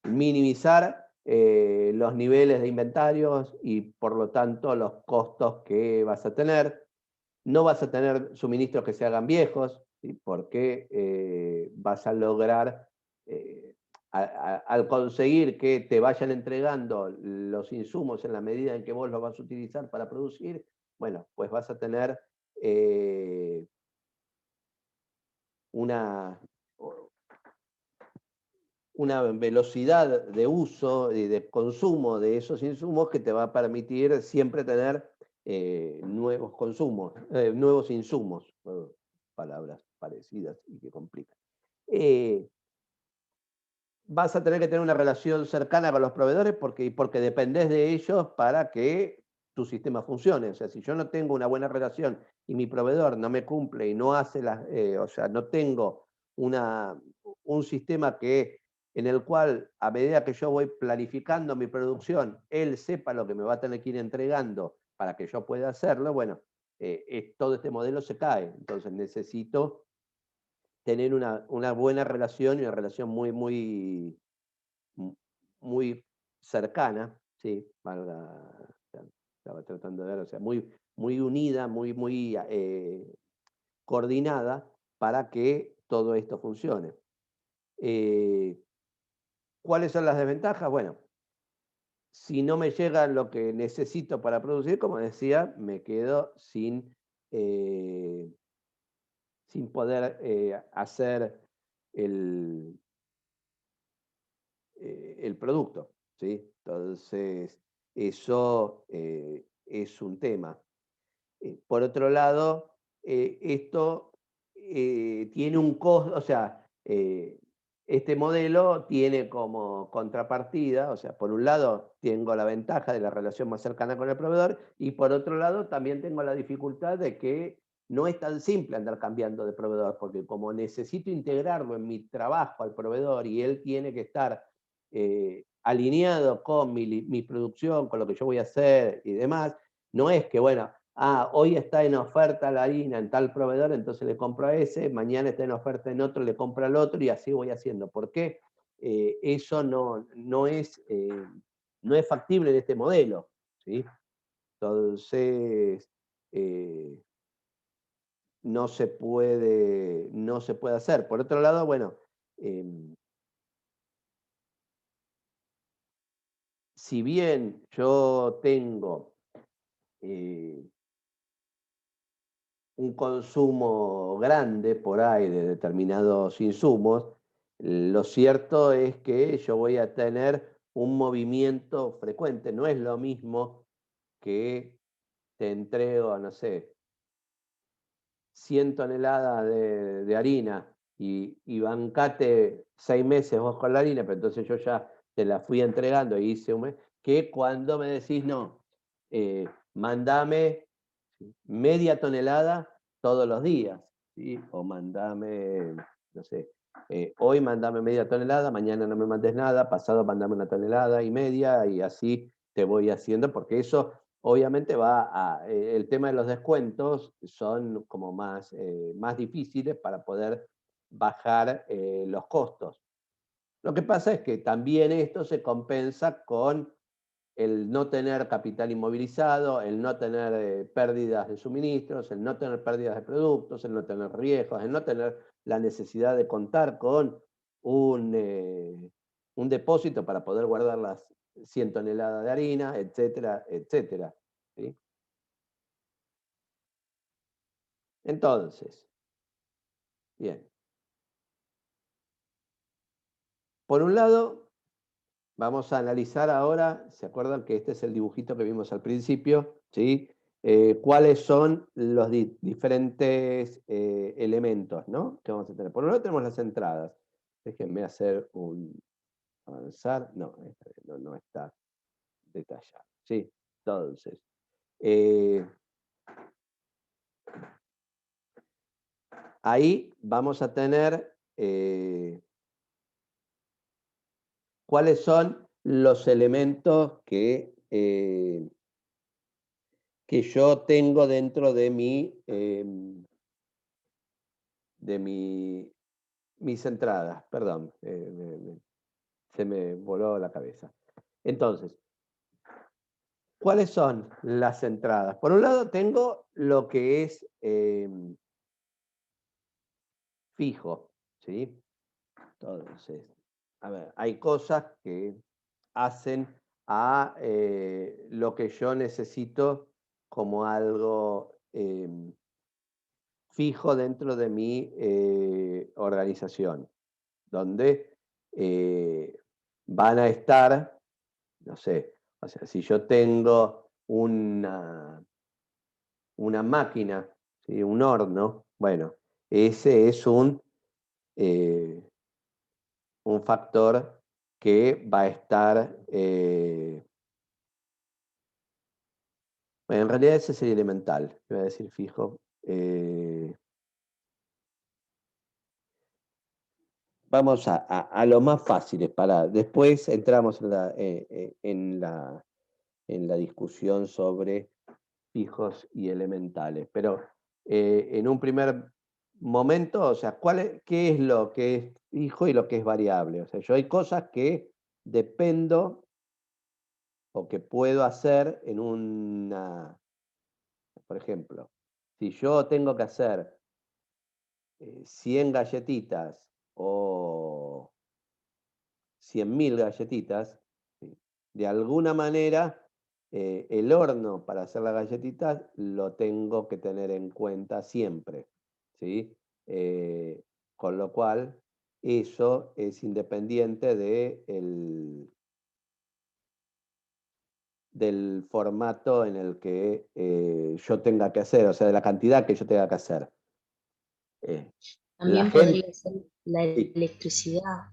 Minimizar los niveles de inventarios y por lo tanto los costos que vas a tener. No vas a tener suministros que se hagan viejos, ¿sí?, porque vas a lograr, al conseguir que te vayan entregando los insumos en la medida en que vos los vas a utilizar para producir, bueno, pues vas a tener una velocidad de uso y de consumo de esos insumos que te va a permitir siempre tener nuevos consumos, nuevos insumos, palabras parecidas y que complican. Vas a tener que tener una relación cercana con los proveedores porque dependés de ellos para que tu sistema funcione. O sea, si yo no tengo una buena relación y mi proveedor no me cumple y no hace o sea, no tengo un sistema en el cual, a medida que yo voy planificando mi producción, él sepa lo que me va a tener que ir entregando para que yo pueda hacerlo, bueno, todo este modelo se cae. Entonces necesito tener una buena relación y una relación muy cercana, ¿sí? Estaba tratando de ver, o sea, muy unida, muy coordinada para que todo esto funcione. ¿Cuáles son las desventajas? Bueno, si no me llega lo que necesito para producir, como decía, me quedo sin poder hacer el producto, ¿sí? Entonces, eso es un tema. Por otro lado, esto tiene un costo, o sea, este modelo tiene como contrapartida, o sea, por un lado tengo la ventaja de la relación más cercana con el proveedor y por otro lado también tengo la dificultad de que no es tan simple andar cambiando de proveedor, porque como necesito integrarlo en mi trabajo al proveedor y él tiene que estar alineado con mi producción, con lo que yo voy a hacer y demás, no es que, bueno, hoy está en oferta la harina en tal proveedor, entonces le compro a ese, mañana está en oferta en otro, le compro al otro y así voy haciendo. ¿Por qué? Eso no es factible en este modelo, ¿sí? Entonces, no se puede hacer. Por otro lado, bueno, si bien yo tengo un consumo grande por ahí de determinados insumos, lo cierto es que yo voy a tener un movimiento frecuente. No es lo mismo que te entrego, no sé, 100 toneladas de harina y bancate 6 meses vos con la harina, pero entonces yo ya te la fui entregando y hice un mes, que cuando me decís, no, mandame media tonelada todos los días, ¿sí? O mandame, no sé, hoy mandame media tonelada, mañana no me mandes nada, pasado mandame 1,5 toneladas y así te voy haciendo, porque eso obviamente el tema de los descuentos son como más difíciles para poder bajar los costos. Lo que pasa es que también esto se compensa con el no tener capital inmovilizado, el no tener pérdidas de suministros, el no tener pérdidas de productos, el no tener riesgos, el no tener la necesidad de contar con un depósito para poder guardar las 100 toneladas de harina, etcétera, etcétera, ¿sí? Entonces, bien. Por un lado, vamos a analizar ahora, ¿se acuerdan que este es el dibujito que vimos al principio? ¿Sí? ¿Cuáles son los diferentes elementos, ¿no?, que vamos a tener? Por un lado tenemos las entradas. Déjenme hacer avanzar. No, no está detallado. ¿Sí? Entonces, ahí vamos a tener cuáles son los elementos que yo tengo dentro de mis entradas. Perdón, se me voló la cabeza. Entonces, ¿cuáles son las entradas? Por un lado tengo lo que es fijo, ¿sí? Entonces, a ver, hay cosas que hacen a lo que yo necesito como algo fijo dentro de mi organización, donde van a estar, no sé, o sea, si yo tengo una máquina, ¿sí?, un horno, bueno, ese es un factor que va a estar, bueno, en realidad ese sería elemental, voy a decir fijo. Vamos a lo más fáciles, después entramos en la discusión sobre fijos y elementales. Pero en un primer momento, o sea, ¿qué es lo que es fijo y lo que es variable? O sea, yo hay cosas que dependo o que puedo hacer por ejemplo, si yo tengo que hacer 100 galletitas o 100.000 galletitas, ¿sí?, de alguna manera el horno para hacer las galletitas lo tengo que tener en cuenta siempre, ¿sí? Con lo cual, eso es independiente del formato en el que yo tenga que hacer, o sea, de la cantidad que yo tenga que hacer. La También gente, podría ser la sí, electricidad.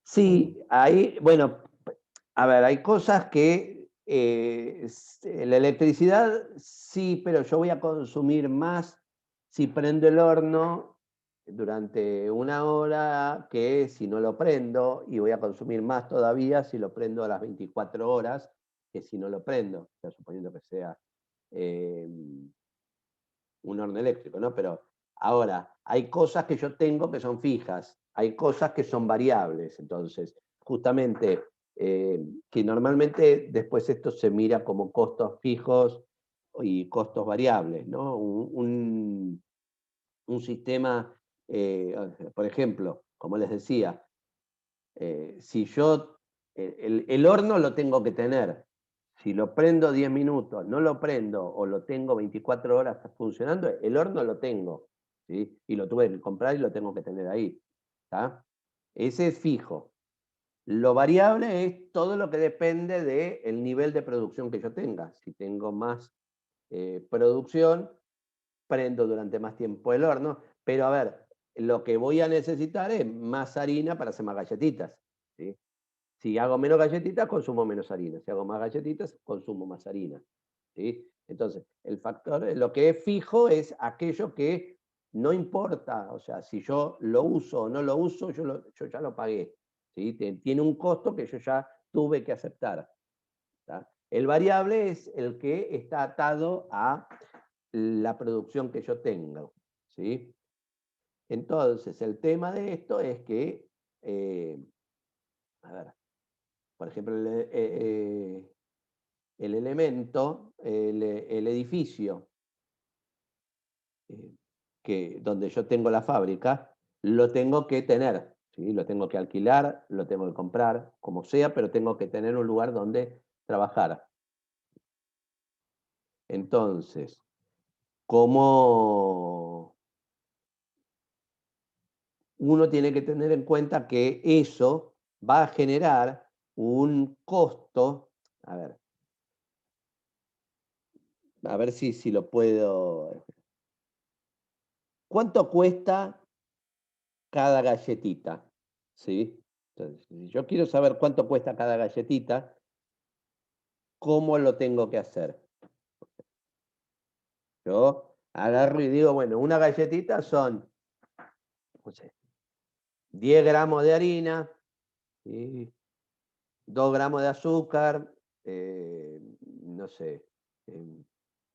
Sí, hay, bueno, a ver, hay cosas que la electricidad sí, pero yo voy a consumir más si prendo el horno durante 1 hora que si no lo prendo, y voy a consumir más todavía si lo prendo a las 24 horas que si no lo prendo, o sea, suponiendo que sea eh, un horno eléctrico, ¿no? Pero ahora, hay cosas que yo tengo que son fijas, hay cosas que son variables, entonces, justamente, que normalmente después esto se mira como costos fijos y costos variables, ¿no? Un sistema, por ejemplo, como les decía, si yo, el horno lo tengo que tener. Si lo prendo 10 minutos, no lo prendo o lo tengo 24 horas funcionando, el horno lo tengo, ¿sí? Y lo tuve que comprar y lo tengo que tener ahí, ¿tá? Ese es fijo. Lo variable es todo lo que depende del nivel de producción que yo tenga. Si tengo más producción, prendo durante más tiempo el horno, pero a ver, lo que voy a necesitar es más harina para hacer más galletitas, ¿sí? Si hago menos galletitas, consumo menos harina. Si hago más galletitas, consumo más harina, ¿sí? Entonces, el factor, lo que es fijo es aquello que no importa, o sea, si yo lo uso o no lo uso, yo ya lo pagué, ¿sí? Tiene un costo que yo ya tuve que aceptar, ¿tá? El variable es el que está atado a la producción que yo tengo, ¿sí? Entonces, el tema de esto es que, a ver, por ejemplo, el elemento, el edificio donde yo tengo la fábrica, lo tengo que tener, ¿sí? Lo tengo que alquilar, lo tengo que comprar, como sea, pero tengo que tener un lugar donde trabajar. Entonces, ¿cómo uno tiene que tener en cuenta que eso va a generar un costo? A ver si lo puedo. ¿Cuánto cuesta cada galletita? ¿Sí? Entonces, si yo quiero saber cuánto cuesta cada galletita, ¿cómo lo tengo que hacer? Yo agarro y digo, bueno, una galletita son, no sé, 10 gramos de harina, ¿sí? 2 gramos de azúcar, no sé,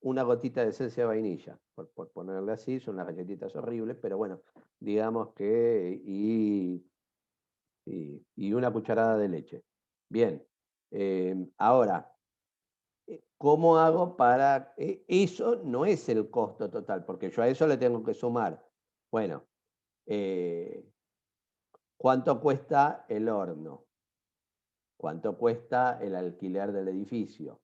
una gotita de esencia de vainilla, por ponerle así, son unas galletitas horribles, pero bueno, digamos que, y una cucharada de leche. Bien, ahora, ¿cómo hago para...? Eso no es el costo total, porque yo a eso le tengo que sumar. Bueno, ¿cuánto cuesta el horno? ¿Cuánto cuesta el alquiler del edificio?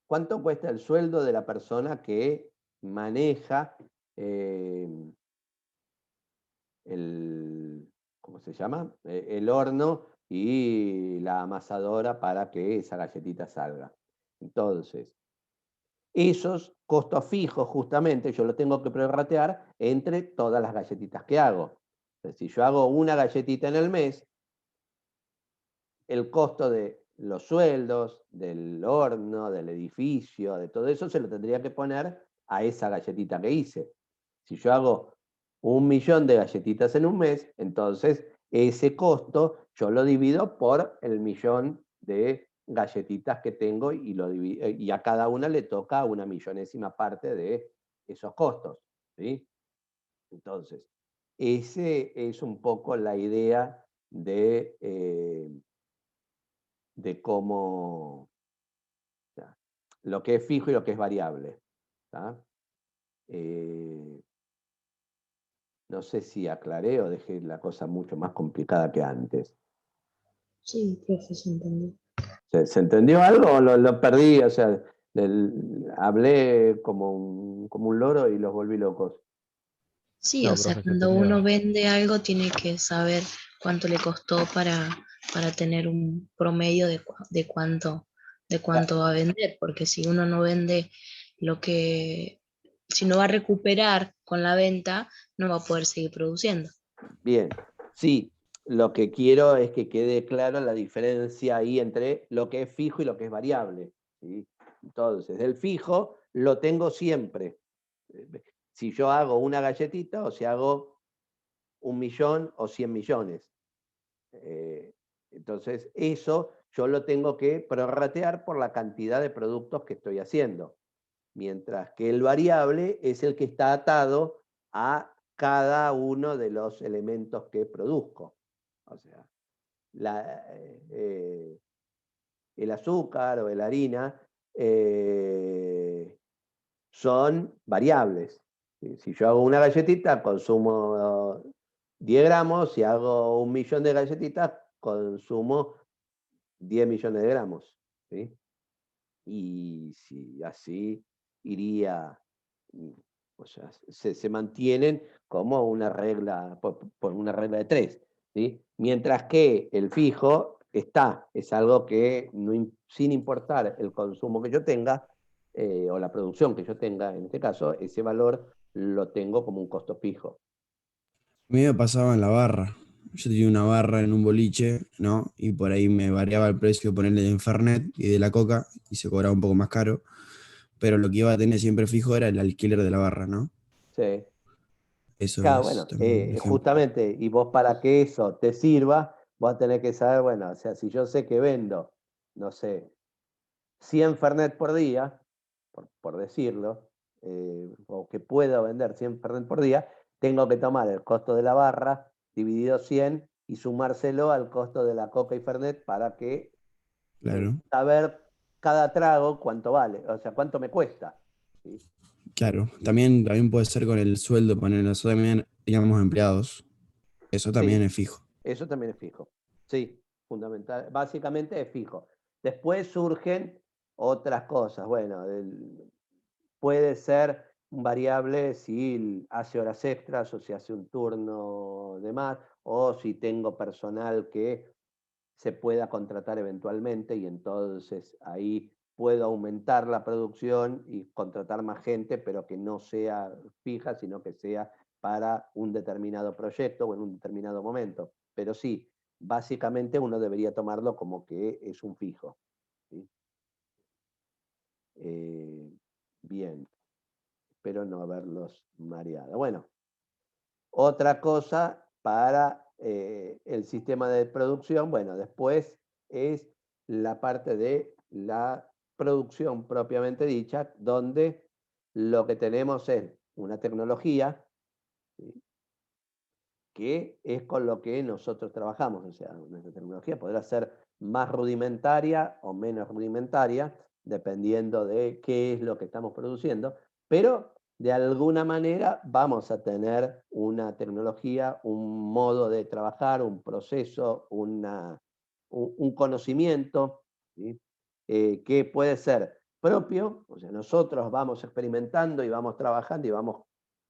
¿Cuánto cuesta el sueldo de la persona que maneja el, ¿cómo se llama? El horno y la amasadora para que esa galletita salga? Entonces, esos costos fijos, justamente, yo los tengo que prorratear entre todas las galletitas que hago. Entonces, si yo hago una galletita en el mes, el costo de los sueldos, del horno, del edificio, de todo eso, se lo tendría que poner a esa galletita que hice. Si yo hago 1.000.000 de galletitas en un mes, entonces ese costo yo lo divido por el 1.000.000 de galletitas que tengo y a cada una le toca una millonésima parte de esos costos, ¿sí? Entonces, ese es un poco la idea de cómo, o sea, lo que es fijo y lo que es variable, ¿tá? No sé si aclaré o dejé la cosa mucho más complicada que antes. Sí, profe, se entendió. ¿Se entendió algo o lo perdí? O sea, hablé como un loro y los volví locos. Sí, No, o sea, profe, se cuando entendió. uno vende algo tiene que saber cuánto le costó para tener un promedio de cuánto va a vender, porque si uno no vende si no va a recuperar con la venta, no va a poder seguir produciendo. Bien, sí. lo que quiero es que quede claro la diferencia ahí entre lo que es fijo y lo que es variable, ¿sí? Entonces, el fijo lo tengo siempre. Si yo hago una galletita o si hago 1.000.000 o 100 millones. Entonces, eso yo lo tengo que prorratear por la cantidad de productos que estoy haciendo. Mientras que el variable es el que está atado a cada uno de los elementos que produzco. O sea, el azúcar o la harina son variables. Si yo hago una galletita, consumo 10 gramos, si hago 1.000.000 de galletitas, consumo 10 millones de gramos. ¿Sí? Y si así iría, o sea, se mantienen como una regla, por una regla de 3. ¿Sí? Mientras que el fijo es algo que sin importar el consumo que yo tenga, o la producción que yo tenga, en este caso, ese valor lo tengo como un costo fijo. A mí me pasaba en la barra. Yo tenía una barra en un boliche, ¿no? Y por ahí me variaba el precio, ponerle de Fernet y de la Coca, y se cobraba un poco más caro. Pero lo que iba a tener siempre fijo era el alquiler de la barra, ¿no? Sí. Eso Claro, es bueno, también un ejemplo. justamente, y vos para que eso te sirva, vos tenés que saber, bueno, o sea, si yo sé que vendo, no sé, 100 Fernet por día, por decirlo, o que puedo vender 100 Fernet por día, tengo que tomar el costo de la barra dividido 100 y sumárselo al costo de la Coca y Fernet para que Claro, saber cada trago cuánto vale, o sea, cuánto me cuesta. ¿Sí? claro. También puede ser con el sueldo, poner nosotros también teníamos empleados. Eso también Sí, es fijo. eso también es fijo. Sí, fundamental. Básicamente es fijo. Después surgen otras cosas. Bueno, puede ser un variable si hace horas extras o si hace un turno de más, o si tengo personal que se pueda contratar eventualmente y entonces ahí puedo aumentar la producción y contratar más gente, pero que no sea fija, sino que sea para un determinado proyecto o en un determinado momento. Pero sí, básicamente uno debería tomarlo como que es un fijo. ¿Sí? Bien, espero no haberlos mareado. Bueno, otra cosa para el sistema de producción, bueno, después es la parte de la producción propiamente dicha, donde lo que tenemos es una tecnología, ¿sí? Que es con lo que nosotros trabajamos. O sea, nuestra tecnología podrá ser más rudimentaria o menos rudimentaria, dependiendo de qué es lo que estamos produciendo, pero de alguna manera vamos a tener una tecnología, un modo de trabajar, un proceso, un conocimiento, ¿sí? Que puede ser propio, o sea, nosotros vamos experimentando y vamos trabajando y vamos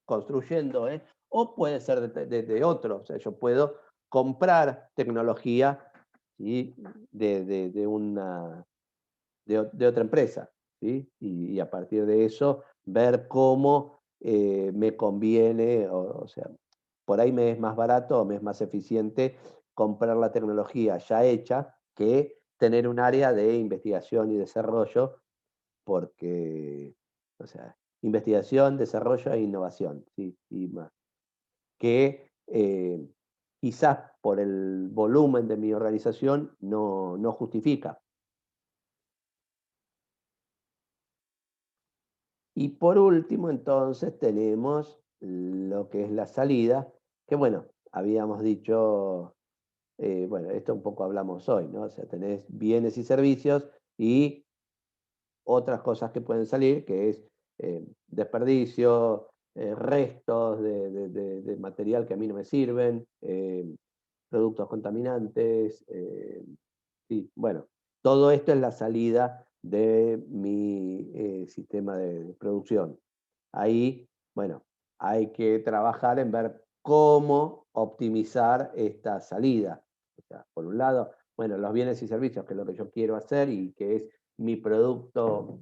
construyendo, o puede ser de otro. O sea, yo puedo comprar tecnología, ¿sí? de otra empresa, ¿sí? Y a partir de eso ver cómo me conviene, o sea, por ahí me es más barato o me es más eficiente comprar la tecnología ya hecha que tener un área de investigación y desarrollo, porque, o sea, investigación, desarrollo e innovación, ¿sí? Y más. Que quizás por el volumen de mi organización no justifica. Y por último, entonces, tenemos lo que es la salida, que bueno, habíamos dicho, bueno, esto un poco hablamos hoy, ¿no? O sea, tenés bienes y servicios y otras cosas que pueden salir, que es desperdicio, restos de material que a mí no me sirven, productos contaminantes, sí, bueno, todo esto es la salida de mi sistema de producción. Ahí, bueno, hay que trabajar en ver cómo optimizar esta salida. O sea, por un lado, bueno, los bienes y servicios, que es lo que yo quiero hacer y que es mi producto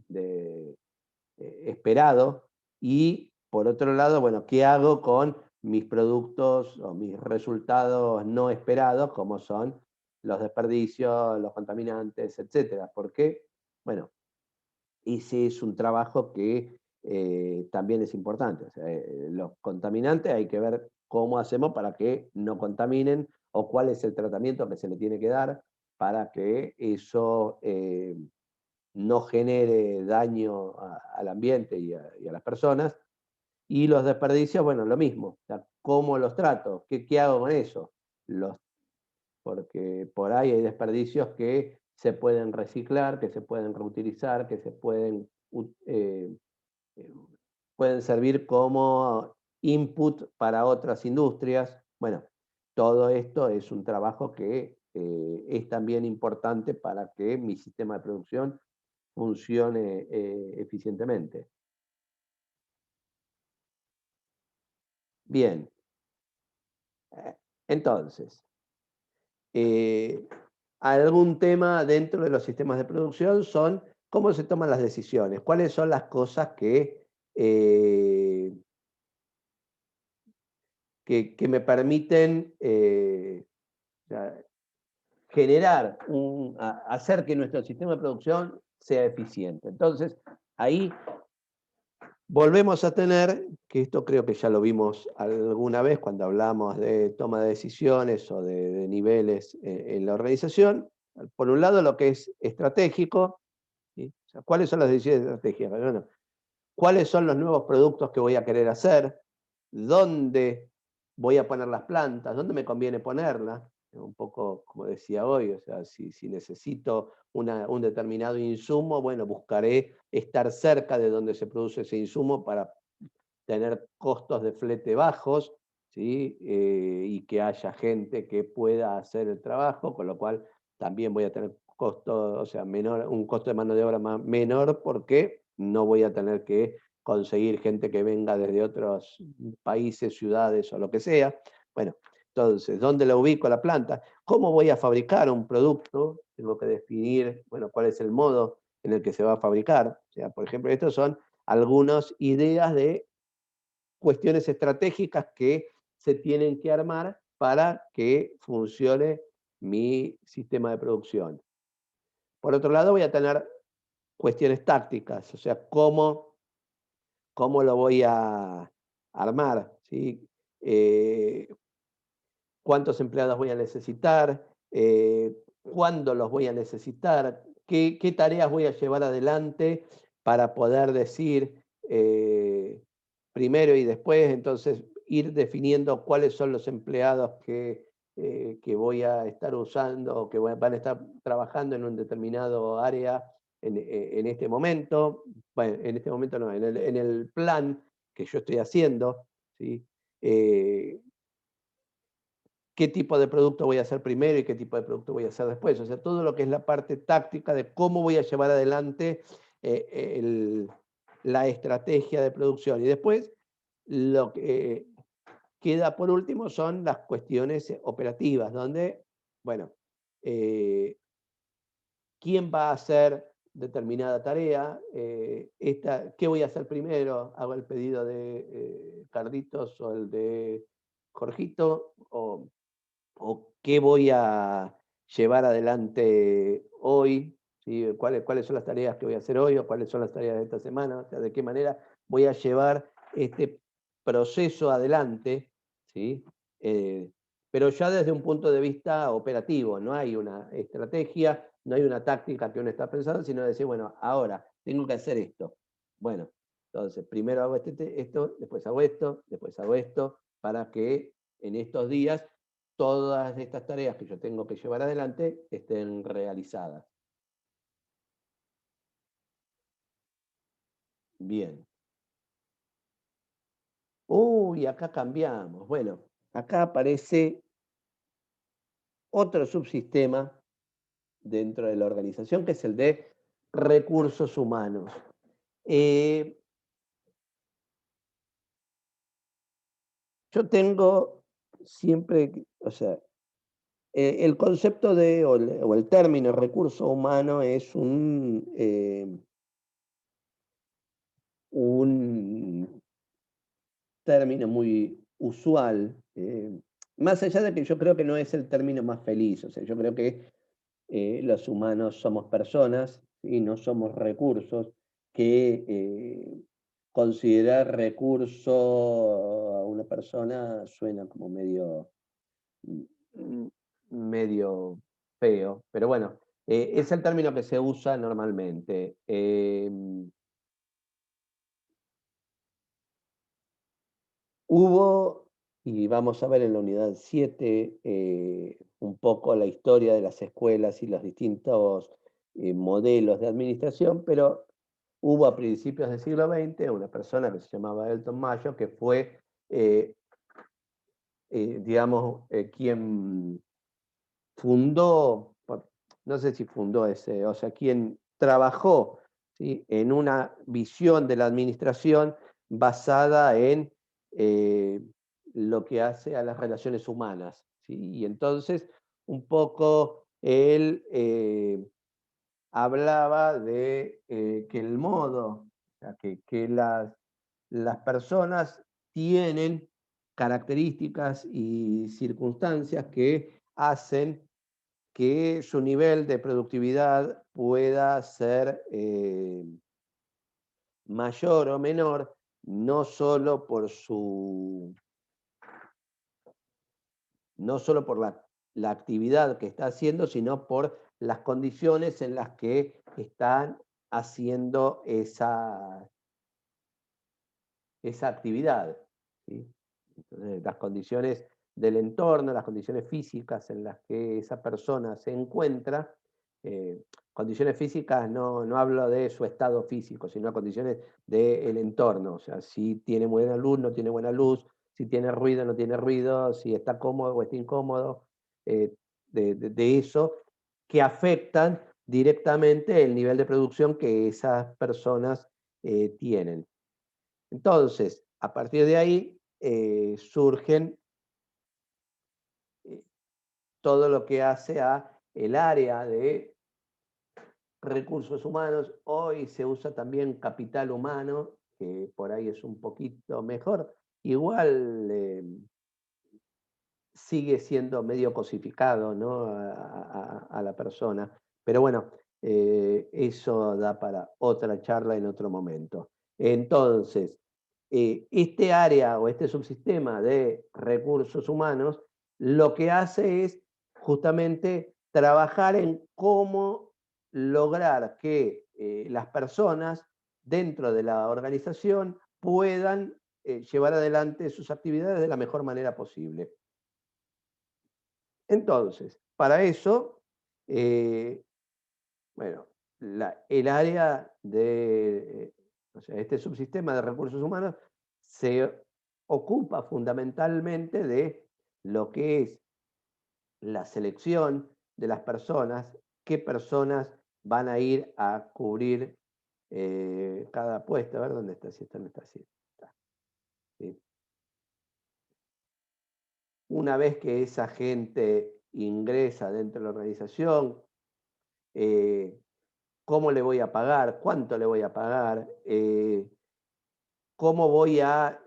esperado. Y por otro lado, bueno, ¿qué hago con mis productos o mis resultados no esperados, como son los desperdicios, los contaminantes, etc. ¿Por qué? Bueno, ese es un trabajo que también es importante. O sea, los contaminantes hay que ver cómo hacemos para que no contaminen o cuál es el tratamiento que se le tiene que dar para que eso no genere daño al ambiente y a las personas. Y los desperdicios, bueno, lo mismo. O sea, ¿cómo los trato? ¿Qué hago con eso? Porque por ahí hay desperdicios que se pueden reciclar, que se pueden reutilizar, que se pueden servir como input para otras industrias. Bueno, todo esto es un trabajo que es también importante para que mi sistema de producción funcione eficientemente. Bien, entonces, algún tema dentro de los sistemas de producción son cómo se toman las decisiones, cuáles son las cosas que me permiten generar, hacer que nuestro sistema de producción sea eficiente. Entonces, ahí volvemos a tener, que esto creo que ya lo vimos alguna vez cuando hablamos de toma de decisiones o de niveles en la organización. Por un lado, lo que es estratégico, ¿sí? O sea, ¿cuáles son las decisiones estratégicas? Bueno, ¿cuáles son los nuevos productos que voy a querer hacer? ¿Dónde voy a poner las plantas? ¿Dónde me conviene ponerlas? Un poco como decía hoy, o sea, si necesito un determinado insumo, bueno, buscaré estar cerca de donde se produce ese insumo para tener costos de flete bajos, ¿sí? Y que haya gente que pueda hacer el trabajo, con lo cual también voy a tener costo, o sea, un costo de mano de obra menor porque no voy a tener que conseguir gente que venga desde otros países, ciudades o lo que sea. Bueno, entonces, ¿dónde la ubico la planta? ¿Cómo voy a fabricar un producto? Tengo que definir, bueno, cuál es el modo en el que se va a fabricar. O sea, por ejemplo, estos son algunas ideas de cuestiones estratégicas que se tienen que armar para que funcione mi sistema de producción. Por otro lado, voy a tener cuestiones tácticas, o sea, cómo lo voy a armar, ¿sí? ¿Cuántos empleados voy a necesitar? ¿Cuándo los voy a necesitar? ¿Qué tareas voy a llevar adelante para poder decir primero y después? Entonces, ir definiendo cuáles son los empleados que voy a estar usando o que van a estar trabajando en un determinado área en este momento. Bueno, en este momento no, en el plan que yo estoy haciendo, ¿sí? Qué tipo de producto voy a hacer primero y qué tipo de producto voy a hacer después. O sea, todo lo que es la parte táctica de cómo voy a llevar adelante la estrategia de producción. Y después, lo que queda por último son las cuestiones operativas, donde, bueno, quién va a hacer determinada tarea, qué voy a hacer primero, hago el pedido de Carlitos o el de Jorgito, o qué voy a llevar adelante hoy, ¿sí? ¿Cuáles son las tareas que voy a hacer hoy o cuáles son las tareas de esta semana, o sea, de qué manera voy a llevar este proceso adelante, ¿sí? Pero ya desde un punto de vista operativo, no hay una estrategia, no hay una táctica que uno está pensando, sino decir, bueno, ahora tengo que hacer esto. Bueno, entonces primero hago esto, después hago esto, para que en estos días todas estas tareas que yo tengo que llevar adelante estén realizadas. Bien. Uy, acá cambiamos. Bueno, acá aparece otro subsistema dentro de la organización, que es el de recursos humanos. Yo tengo siempre, o sea, el concepto o el término recurso humano es un término muy usual, más allá de que yo creo que no es el término más feliz, o sea, yo creo que los humanos somos personas y no somos recursos, que considerar recurso a una persona suena como medio feo, pero bueno, es el término que se usa normalmente. Hubo, y vamos a ver en la unidad 7, un poco la historia de las escuelas y los distintos modelos de administración, pero hubo a principios del siglo XX una persona que se llamaba Elton Mayo, que fue, digamos, quien fundó, no sé si fundó ese, o sea, quien trabajó, ¿sí?, en una visión de la administración basada en lo que hace a las relaciones humanas, ¿sí? Y entonces, un poco él hablaba de que el modo, o sea, que las personas tienen características y circunstancias que hacen que su nivel de productividad pueda ser mayor o menor, no solo por la actividad que está haciendo, sino por las condiciones en las que están haciendo esa actividad, ¿sí? Entonces, las condiciones del entorno, las condiciones físicas en las que esa persona se encuentra, condiciones físicas no hablo de su estado físico, sino condiciones del entorno, o sea, si tiene buena luz, no tiene buena luz, si tiene ruido, no tiene ruido, si está cómodo o está incómodo, de eso, que afectan directamente el nivel de producción que esas personas tienen. Entonces, a partir de ahí surgen todo lo que hace a el área de recursos humanos. Hoy se usa también capital humano, que por ahí es un poquito mejor. Igual sigue siendo medio cosificado, ¿no?, a la persona. Pero bueno, eso da para otra charla en otro momento. Entonces, este área o este subsistema de recursos humanos lo que hace es justamente trabajar en cómo lograr que las personas dentro de la organización puedan llevar adelante sus actividades de la mejor manera posible. Entonces, para eso, bueno, el área de, o sea, este subsistema de recursos humanos se ocupa fundamentalmente de lo que es la selección de las personas, qué personas van a ir a cubrir cada puesto. A ver dónde está, si esto no está así. Está, ¿sí? Una vez que esa gente ingresa dentro de la organización, ¿cómo le voy a pagar? ¿Cuánto le voy a pagar? ¿Cómo voy a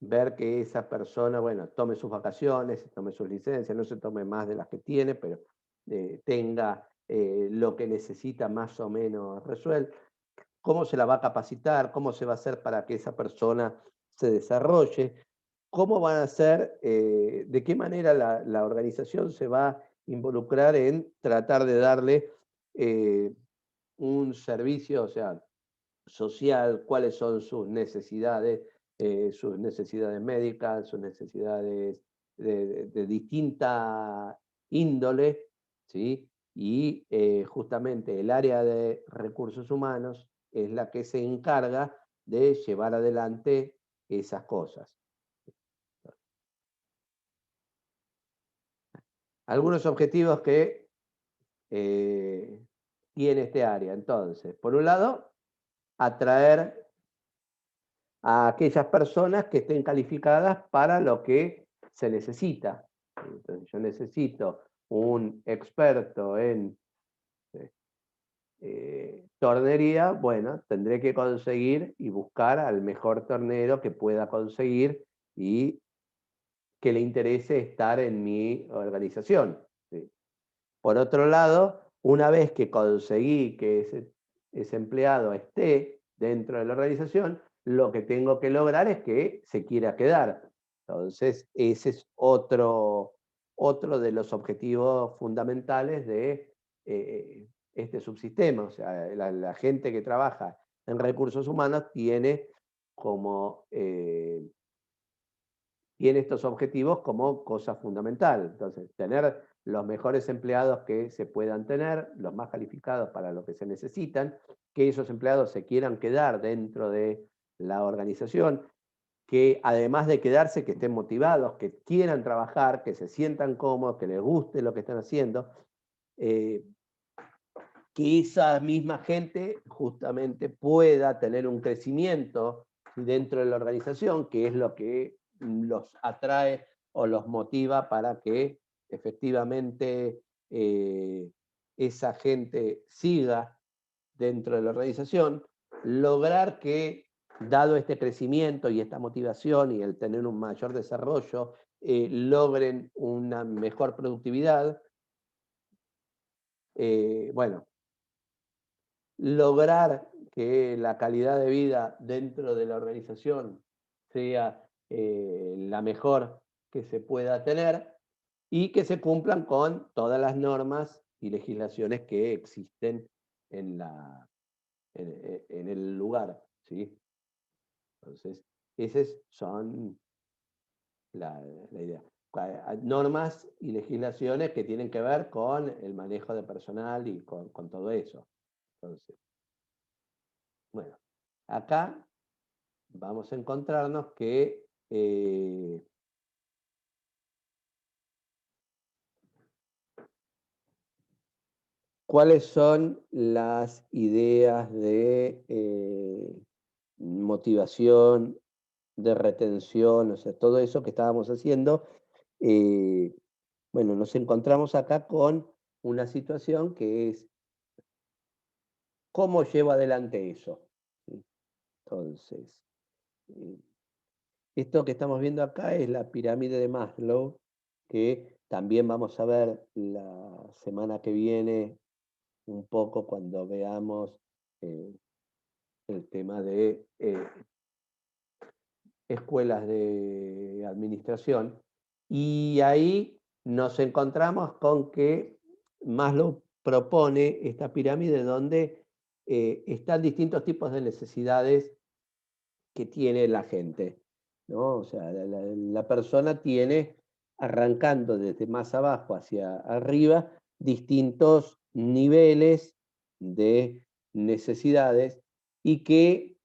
ver que esa persona, bueno, tome sus vacaciones, tome sus licencias, no se tome más de las que tiene, pero tenga lo que necesita más o menos resuelto? ¿Cómo se la va a capacitar? ¿Cómo se va a hacer para que esa persona se desarrolle? ¿Cómo van a ser, de qué manera la organización se va a involucrar en tratar de darle un servicio, o sea, social? ¿Cuáles son sus necesidades médicas, sus necesidades de distinta índole, ¿sí? Y justamente el área de recursos humanos es la que se encarga de llevar adelante esas cosas. Algunos objetivos que tiene este área. Entonces, por un lado, atraer a aquellas personas que estén calificadas para lo que se necesita. Entonces, yo necesito un experto en tornería, bueno, tendré que conseguir y buscar al mejor tornero que pueda conseguir y que le interese estar en mi organización. ¿Sí? Por otro lado, una vez que conseguí que ese empleado esté dentro de la organización, lo que tengo que lograr es que se quiera quedar. Entonces, ese es otro de los objetivos fundamentales de este subsistema. O sea, la gente que trabaja en recursos humanos tiene estos objetivos como cosa fundamental. Entonces, tener los mejores empleados que se puedan tener, los más calificados para lo que se necesitan, que esos empleados se quieran quedar dentro de la organización, que además de quedarse, que estén motivados, que quieran trabajar, que se sientan cómodos, que les guste lo que están haciendo, que esa misma gente justamente pueda tener un crecimiento dentro de la organización, que es lo que los atrae o los motiva para que efectivamente esa gente siga dentro de la organización, lograr que, dado este crecimiento y esta motivación y el tener un mayor desarrollo, logren una mejor productividad. Bueno, lograr que la calidad de vida dentro de la organización sea la mejor que se pueda tener y que se cumplan con todas las normas y legislaciones que existen en el lugar, ¿sí? Entonces, esas son la idea. Normas y legislaciones que tienen que ver con el manejo de personal y con todo eso. Entonces, bueno, acá vamos a encontrarnos que ¿cuáles son las ideas de motivación, de retención? O sea, todo eso que estábamos haciendo. Bueno, nos encontramos acá con una situación que es ¿cómo llevo adelante eso? ¿Sí? Entonces, esto que estamos viendo acá es la pirámide de Maslow, que también vamos a ver la semana que viene un poco cuando veamos el tema de escuelas de administración. Y ahí nos encontramos con que Maslow propone esta pirámide donde están distintos tipos de necesidades que tiene la gente, ¿no? O sea, la persona tiene, arrancando desde más abajo hacia arriba, distintos niveles de necesidades y que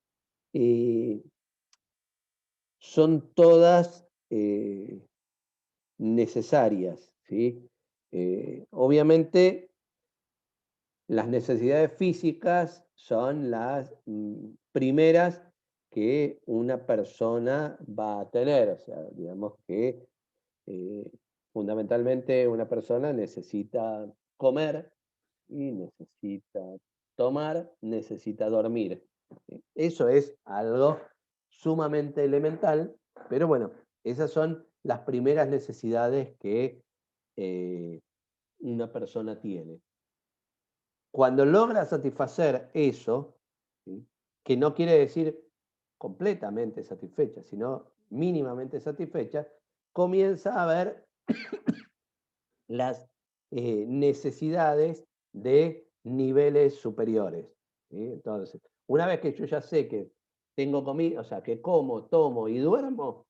son todas necesarias, ¿sí? Obviamente, las necesidades físicas son las primeras que una persona va a tener. O sea, digamos que fundamentalmente una persona necesita comer y necesita tomar, necesita dormir. ¿Sí? Eso es algo sumamente elemental, pero bueno, esas son las primeras necesidades que una persona tiene. Cuando logra satisfacer eso, ¿sí? Que no quiere decir completamente satisfecha, sino mínimamente satisfecha, comienza a ver las necesidades de niveles superiores, ¿sí? Entonces, una vez que yo ya sé que tengo comida, o sea, que como, tomo y duermo,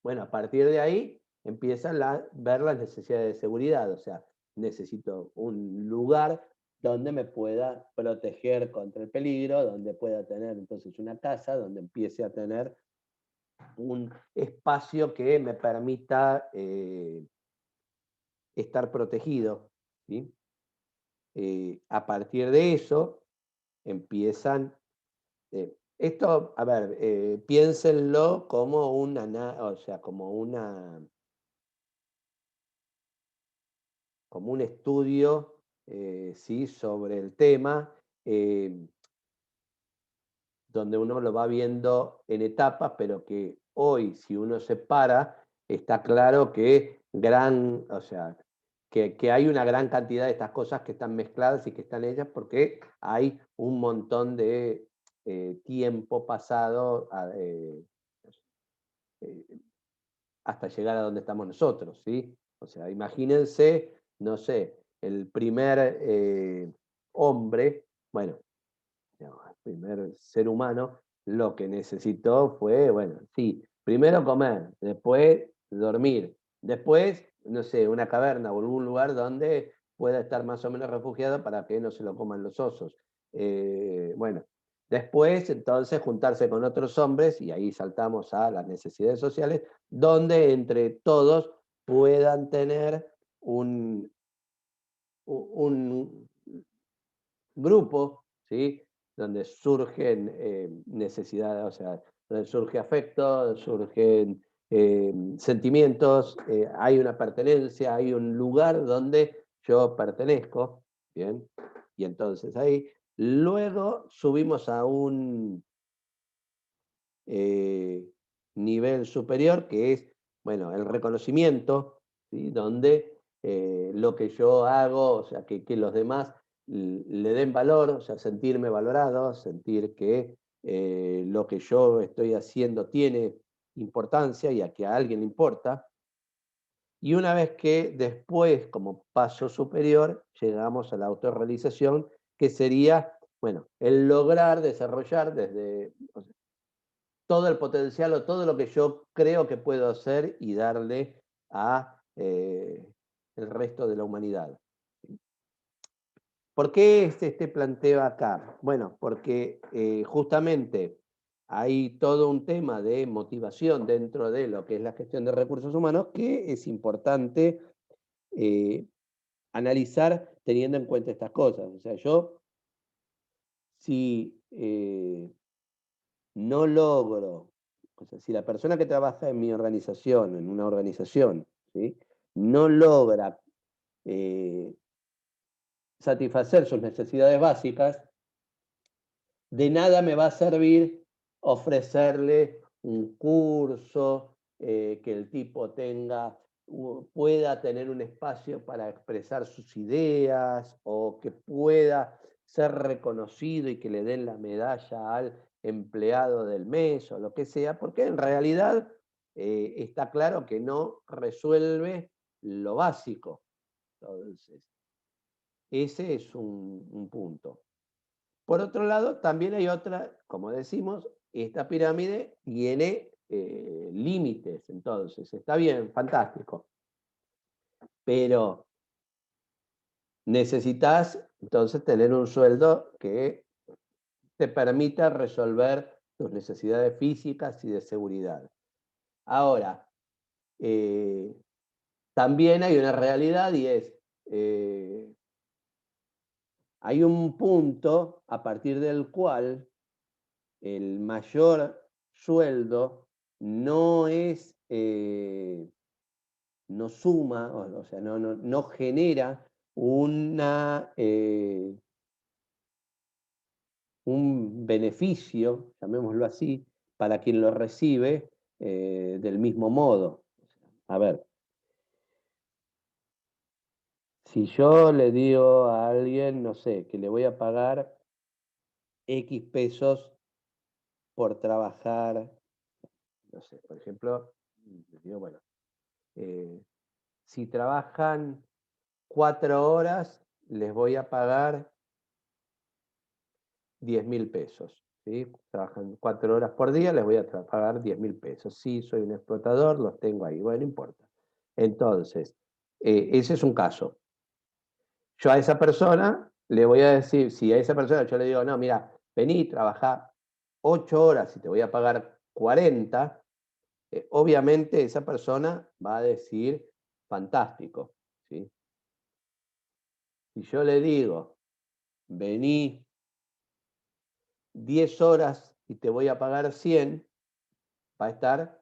bueno, a partir de ahí empiezan a ver las necesidades de seguridad, o sea, necesito un lugar donde me pueda proteger contra el peligro, donde pueda tener entonces una casa, donde empiece a tener un espacio que me permita estar protegido, ¿sí? A partir de eso empiezan, esto, a ver, piénsenlo como o sea, como un estudio ¿sí? sobre el tema, donde uno lo va viendo en etapas, pero que hoy, si uno se para, está claro que o sea, que hay una gran cantidad de estas cosas que están mezcladas y que están hechas porque hay un montón de tiempo pasado hasta llegar a donde estamos nosotros, ¿sí? O sea, imagínense, no sé, el primer hombre, bueno, no, el primer ser humano, lo que necesitó fue, bueno, sí, primero comer, después dormir, después, no sé, una caverna o algún lugar donde pueda estar más o menos refugiado para que no se lo coman los osos. Bueno, después, entonces, juntarse con otros hombres, y ahí saltamos a las necesidades sociales, donde entre todos puedan tener un grupo, ¿sí? Donde surgen necesidades, o sea, donde surge afecto, surgen sentimientos, hay una pertenencia, hay un lugar donde yo pertenezco, ¿bien? Y entonces ahí, luego subimos a un nivel superior que es, bueno, el reconocimiento, ¿sí? Donde lo que yo hago, o sea, que los demás le den valor, o sea, sentirme valorado, sentir que lo que yo estoy haciendo tiene importancia y a que a alguien le importa. Y una vez que después, como paso superior, llegamos a la autorrealización, que sería, bueno, el lograr desarrollar desde todo el potencial o todo lo que yo creo que puedo hacer y darle a el resto de la humanidad. ¿Por qué este planteo acá? Bueno, porque justamente hay todo un tema de motivación dentro de lo que es la gestión de recursos humanos que es importante analizar teniendo en cuenta estas cosas. O sea, yo si no logro, o sea, si la persona que trabaja en mi organización, en una organización, ¿sí? No logra satisfacer sus necesidades básicas, de nada me va a servir ofrecerle un curso, que el tipo pueda tener un espacio para expresar sus ideas o que pueda ser reconocido y que le den la medalla al empleado del mes o lo que sea, porque en realidad está claro que no resuelve lo básico. Entonces, ese es un punto. Por otro lado, también hay otra, como decimos, esta pirámide tiene límites, entonces, está bien, fantástico, pero necesitas entonces tener un sueldo que te permita resolver tus necesidades físicas y de seguridad. Ahora, también hay una realidad y es, hay un punto a partir del cual el mayor sueldo no es, no suma, o sea, no genera un beneficio, llamémoslo así, para quien lo recibe del mismo modo. A ver, si yo le digo a alguien, no sé, que le voy a pagar X pesos por trabajar, no sé, por ejemplo, les digo, bueno, si trabajan 4 horas, les voy a pagar 10.000 pesos. ¿Sí? Trabajan 4 horas por día, les voy a pagar 10.000 pesos. Sí, soy un explotador, los tengo ahí. Bueno, no importa. Entonces, ese es un caso. Yo a esa persona le voy a decir, si a esa persona yo le digo, no, mira, vení, trabajá 8 horas y te voy a pagar 40, obviamente esa persona va a decir, fantástico. ¿Sí? Si yo le digo, vení 10 horas y te voy a pagar 100, va a estar,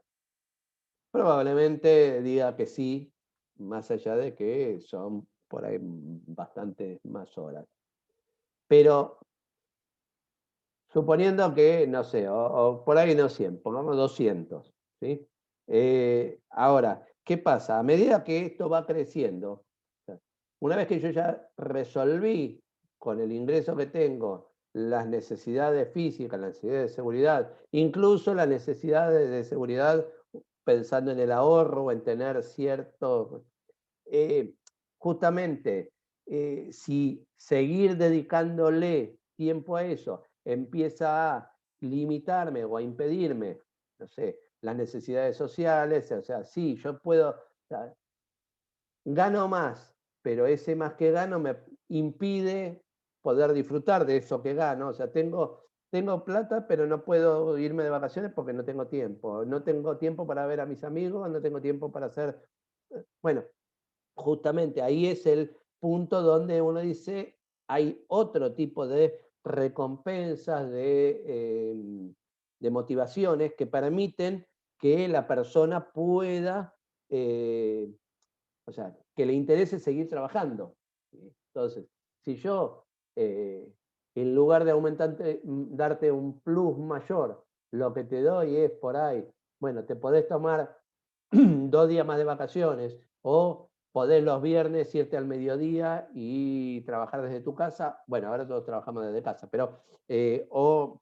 probablemente diga que sí, más allá de que son por ahí bastantes más horas. Pero suponiendo que, no sé, o por ahí no 100, pongamos 200. ¿sí? Ahora, ¿qué pasa? A medida que esto va creciendo, una vez que yo ya resolví con el ingreso que tengo las necesidades físicas, las necesidades de seguridad, incluso las necesidades de seguridad pensando en el ahorro o en tener cierto, justamente, si seguir dedicándole tiempo a eso empieza a limitarme o a impedirme, no sé, las necesidades sociales, o sea, sí, yo puedo, o sea, gano más, pero ese más que gano me impide poder disfrutar de eso que gano. O sea, tengo plata, pero no puedo irme de vacaciones porque no tengo tiempo. No tengo tiempo para ver a mis amigos, no tengo tiempo para hacer... Bueno, justamente ahí es el punto donde uno dice, hay otro tipo de recompensas, de motivaciones que permiten que la persona pueda... o sea, que le interese seguir trabajando. Entonces, si yo, en lugar de darte un plus mayor, lo que te doy es por ahí, bueno, te podés tomar 2 días más de vacaciones o podés los viernes irte al mediodía y trabajar desde tu casa. Bueno, ahora todos trabajamos desde casa, pero o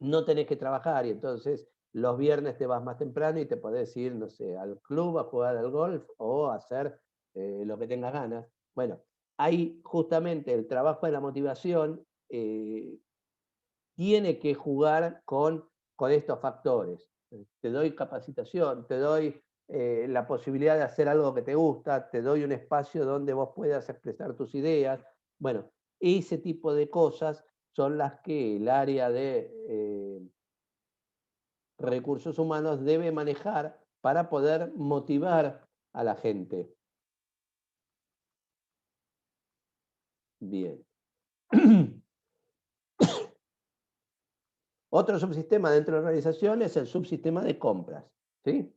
no tenés que trabajar y entonces los viernes te vas más temprano y te podés ir, no sé, al club a jugar al golf o a hacer lo que tengas ganas. Bueno, ahí justamente el trabajo de la motivación tiene que jugar con estos factores. Te doy capacitación, te doy la posibilidad de hacer algo que te gusta, te doy un espacio donde vos puedas expresar tus ideas. Bueno, ese tipo de cosas son las que el área de recursos humanos debe manejar para poder motivar a la gente. Bien. Otro subsistema dentro de la organización es el subsistema de compras, ¿sí?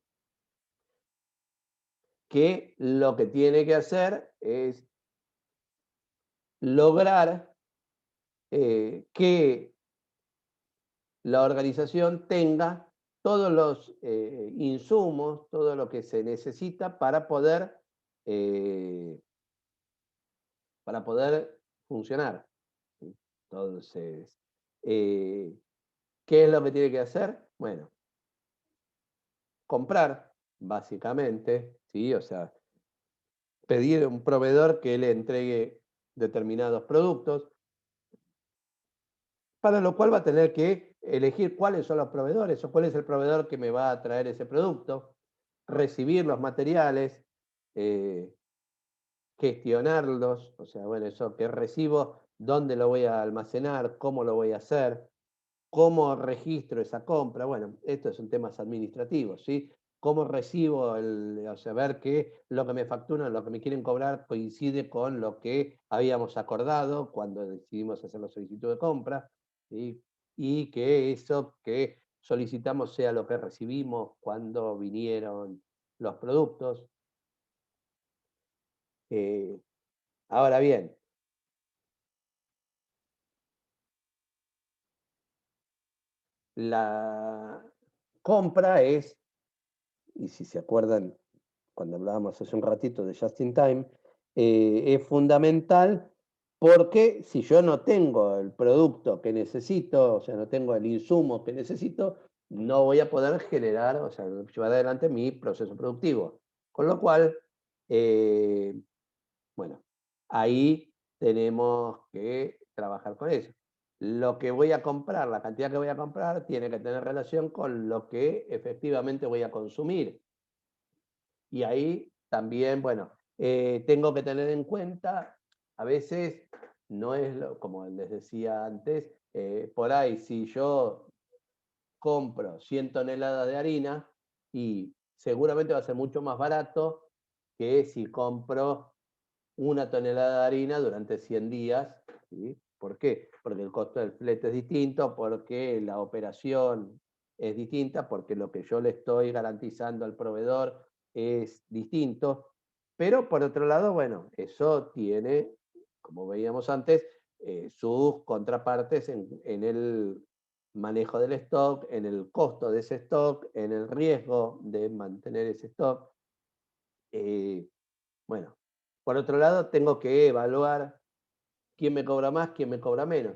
Que lo que tiene que hacer es lograr que la organización tenga todos los insumos, todo lo que se necesita eh, para poder funcionar. Entonces, ¿qué es lo que tiene que hacer? Bueno, comprar, básicamente, ¿sí? O sea, pedir a un proveedor que le entregue determinados productos, para lo cual va a tener que elegir cuáles son los proveedores o cuál es el proveedor que me va a traer ese producto, recibir los materiales, eh, gestionarlos, o sea, bueno, eso que recibo, dónde lo voy a almacenar, cómo lo voy a hacer, cómo registro esa compra. Bueno, estos son temas administrativos, ¿sí? Cómo recibo, o sea, ver que lo que me facturan, lo que me quieren cobrar coincide con lo que habíamos acordado cuando decidimos hacer la solicitud de compra, ¿sí? Y que eso que solicitamos sea lo que recibimos cuando vinieron los productos. Ahora bien, la compra es, y si se acuerdan, cuando hablábamos hace un ratito de Just in Time, es fundamental porque si yo no tengo el producto que necesito, o sea, no tengo el insumo que necesito, no voy a poder generar, o sea, llevar adelante mi proceso productivo. Con lo cual, bueno, ahí tenemos que trabajar con eso. Lo que voy a comprar, la cantidad que voy a comprar, tiene que tener relación con lo que efectivamente voy a consumir. Y ahí también, bueno, tengo que tener en cuenta, a veces no es como les decía antes, por ahí si yo compro 100 toneladas de harina y seguramente va a ser mucho más barato que si compro 1 tonelada de harina durante 100 días. ¿Sí? ¿Por qué? Porque el costo del flete es distinto, porque la operación es distinta, porque lo que yo le estoy garantizando al proveedor es distinto. Pero por otro lado, bueno, eso tiene, como veíamos antes, sus contrapartes en el manejo del stock, en el costo de ese stock, en el riesgo de mantener ese stock. Bueno, por otro lado, tengo que evaluar quién me cobra más, quién me cobra menos.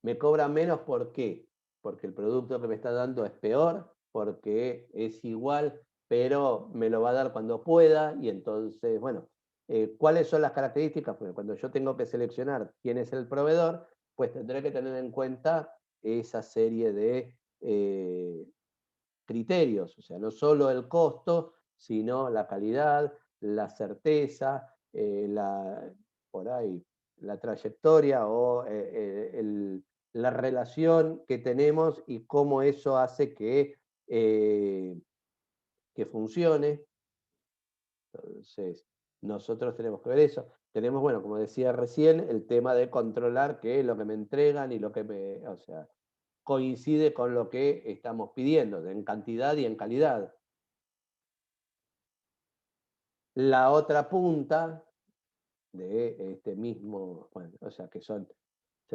Me cobra menos, ¿por qué? Porque el producto que me está dando es peor, porque es igual, pero me lo va a dar cuando pueda, y entonces, bueno, ¿cuáles son las características? Porque cuando yo tengo que seleccionar quién es el proveedor, pues tendré que tener en cuenta esa serie de criterios, o sea, no solo el costo, sino la calidad, la certeza, por ahí, la trayectoria o la relación que tenemos y cómo eso hace que funcione. Entonces, nosotros tenemos que ver eso. Tenemos, bueno, como decía recién, el tema de controlar qué es lo que me entregan y lo que me, o sea, coincide con lo que estamos pidiendo, en cantidad y en calidad. La otra punta de este mismo, bueno, o sea, que se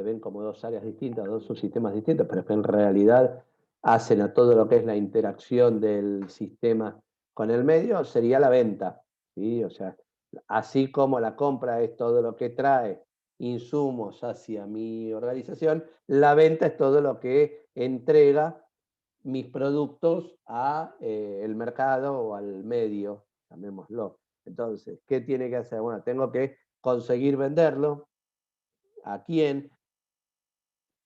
ven como dos áreas distintas, dos subsistemas distintos, pero que en realidad hacen a todo lo que es la interacción del sistema con el medio, sería la venta, ¿sí? O sea, así como la compra es todo lo que trae insumos hacia mi organización, la venta es todo lo que entrega mis productos a el mercado o al medio, llamémoslo. Entonces, ¿qué tiene que hacer? Bueno, tengo que conseguir venderlo, a quién,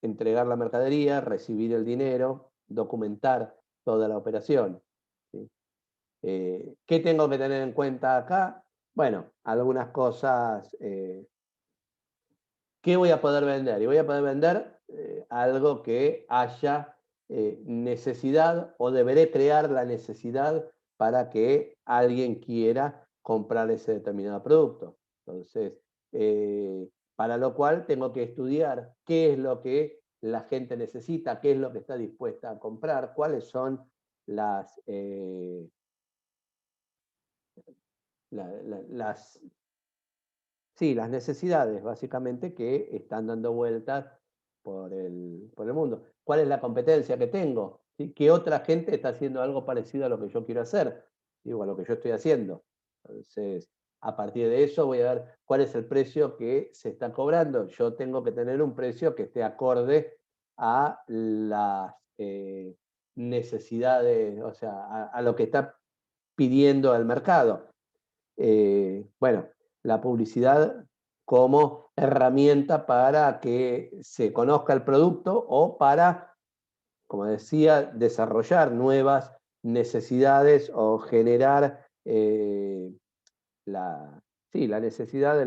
entregar la mercadería, recibir el dinero, documentar toda la operación, ¿sí? ¿Qué tengo que tener en cuenta acá? Bueno, algunas cosas. ¿Qué voy a poder vender? Y voy a poder vender algo que haya necesidad, o deberé crear la necesidad para que alguien quiera comprar ese determinado producto. Entonces, para lo cual tengo que estudiar qué es lo que la gente necesita, qué es lo que está dispuesta a comprar, cuáles son las, las sí, las necesidades, básicamente, que están dando vueltas por el mundo. ¿Cuál es la competencia que tengo? ¿Sí? ¿Qué otra gente está haciendo algo parecido a lo que yo quiero hacer? Digo, a lo que yo estoy haciendo. Entonces, a partir de eso voy a ver cuál es el precio que se está cobrando. Yo tengo que tener un precio que esté acorde a las necesidades, o sea, a lo que está pidiendo el mercado. Bueno, la publicidad como herramienta para que se conozca el producto o para, como decía, desarrollar nuevas necesidades o generar sí, la necesidad,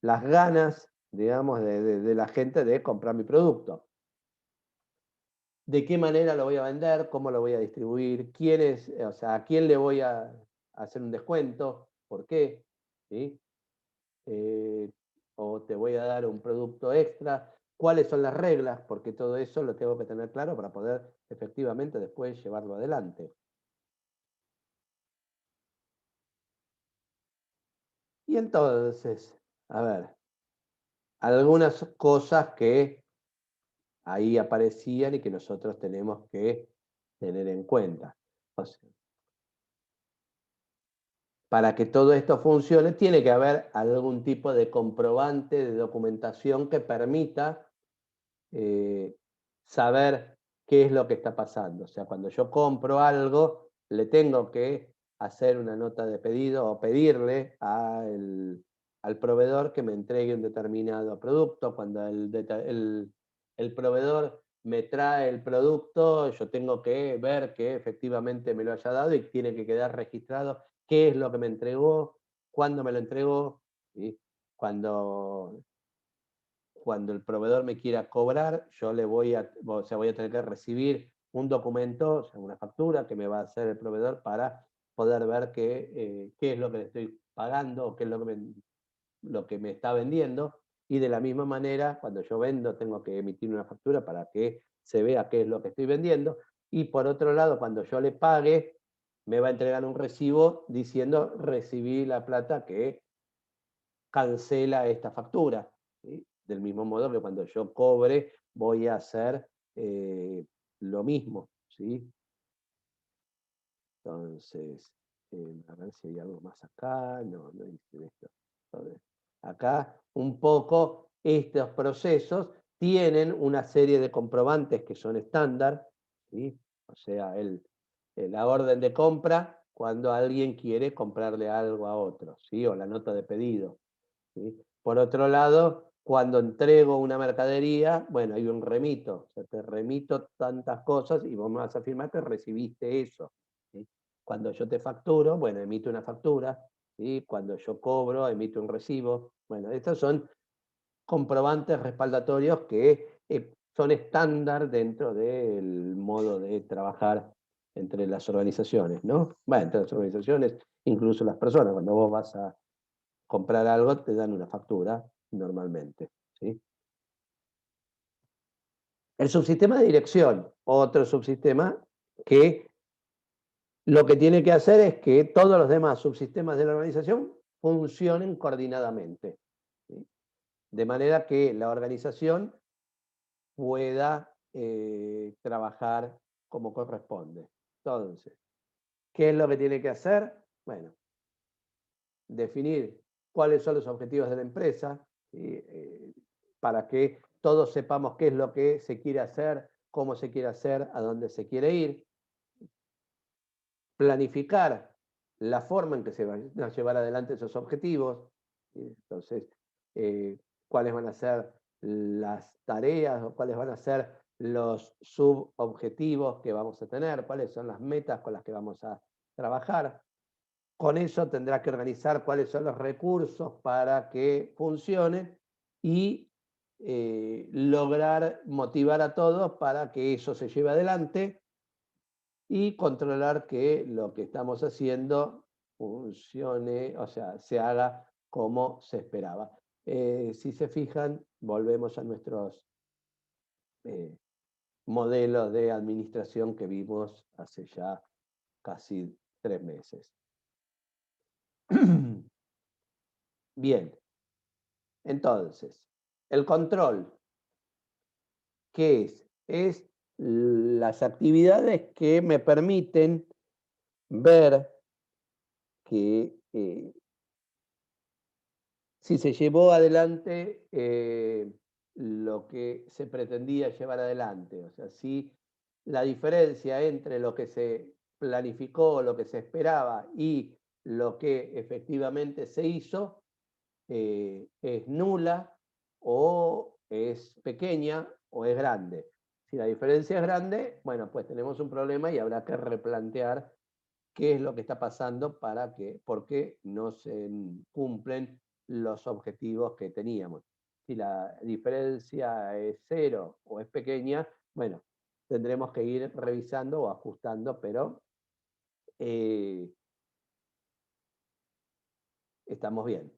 las ganas, digamos, de la gente de comprar mi producto. ¿De qué manera lo voy a vender? ¿Cómo lo voy a distribuir? O sea, ¿a quién le voy a hacer un descuento? ¿Por qué? ¿Sí? O te voy a dar un producto extra. ¿Cuáles son las reglas? Porque todo eso lo tengo que tener claro para poder efectivamente después llevarlo adelante. Y entonces, a ver, algunas cosas que ahí aparecían y que nosotros tenemos que tener en cuenta. O sea, para que todo esto funcione, tiene que haber algún tipo de comprobante, de documentación que permita saber qué es lo que está pasando. O sea, cuando yo compro algo, le tengo que hacer una nota de pedido o pedirle al proveedor que me entregue un determinado producto. Cuando el proveedor me trae el producto, yo tengo que ver que efectivamente me lo haya dado y tiene que quedar registrado qué es lo que me entregó, cuándo me lo entregó, ¿sí? Cuando el proveedor me quiera cobrar, yo voy a tener que recibir un documento, o sea, una factura que me va a hacer el proveedor para poder ver qué es lo que le estoy pagando o qué es lo que me está vendiendo. Y de la misma manera, cuando yo vendo, tengo que emitir una factura para que se vea qué es lo que estoy vendiendo. Y por otro lado, cuando yo le pague, me va a entregar un recibo diciendo recibí la plata que cancela esta factura, ¿sí? Del mismo modo que cuando yo cobre, voy a hacer lo mismo, ¿sí? Entonces, a ver si hay algo más acá. No dice esto. Entonces, acá un poco estos procesos tienen una serie de comprobantes que son estándar, ¿sí? O sea, la orden de compra cuando alguien quiere comprarle algo a otro, ¿sí? O la nota de pedido, ¿sí? Por otro lado, cuando entrego una mercadería, bueno, hay un remito, o sea, te remito tantas cosas y vos me vas a afirmar que recibiste eso, ¿sí? Cuando yo te facturo, bueno, emito una factura, ¿sí? Cuando yo cobro, emito un recibo. Bueno, estos son comprobantes respaldatorios que son estándar dentro del modo de trabajar entre las organizaciones, ¿no? Bueno, entre las organizaciones, incluso las personas, cuando vos vas a comprar algo, te dan una factura normalmente, ¿sí? El subsistema de dirección, otro subsistema que lo que tiene que hacer es que todos los demás subsistemas de la organización funcionen coordinadamente, ¿sí? De manera que la organización pueda trabajar como corresponde. Entonces, ¿qué es lo que tiene que hacer? Bueno, definir cuáles son los objetivos de la empresa, ¿sí? Para que todos sepamos qué es lo que se quiere hacer, cómo se quiere hacer, a dónde se quiere ir. Planificar la forma en que se van a llevar adelante esos objetivos. Entonces, cuáles van a ser las tareas o cuáles van a ser los subobjetivos que vamos a tener, cuáles son las metas con las que vamos a trabajar. Con eso tendrá que organizar cuáles son los recursos para que funcione y lograr motivar a todos para que eso se lleve adelante y controlar que lo que estamos haciendo funcione, o sea, se haga como se esperaba. Si se fijan, volvemos a nuestros modelos de administración que vimos hace ya casi 3 meses. Bien, entonces, el control, ¿qué es? Es las actividades que me permiten ver que si se llevó adelante lo que se pretendía llevar adelante. O sea, si la diferencia entre lo que se planificó, lo que se esperaba y lo que efectivamente se hizo es nula o es pequeña o es grande. Si la diferencia es grande, bueno, pues tenemos un problema y habrá que replantear qué es lo que está pasando para que, por qué no se cumplen los objetivos que teníamos. Si la diferencia es 0 o es pequeña, bueno, tendremos que ir revisando o ajustando, pero estamos bien.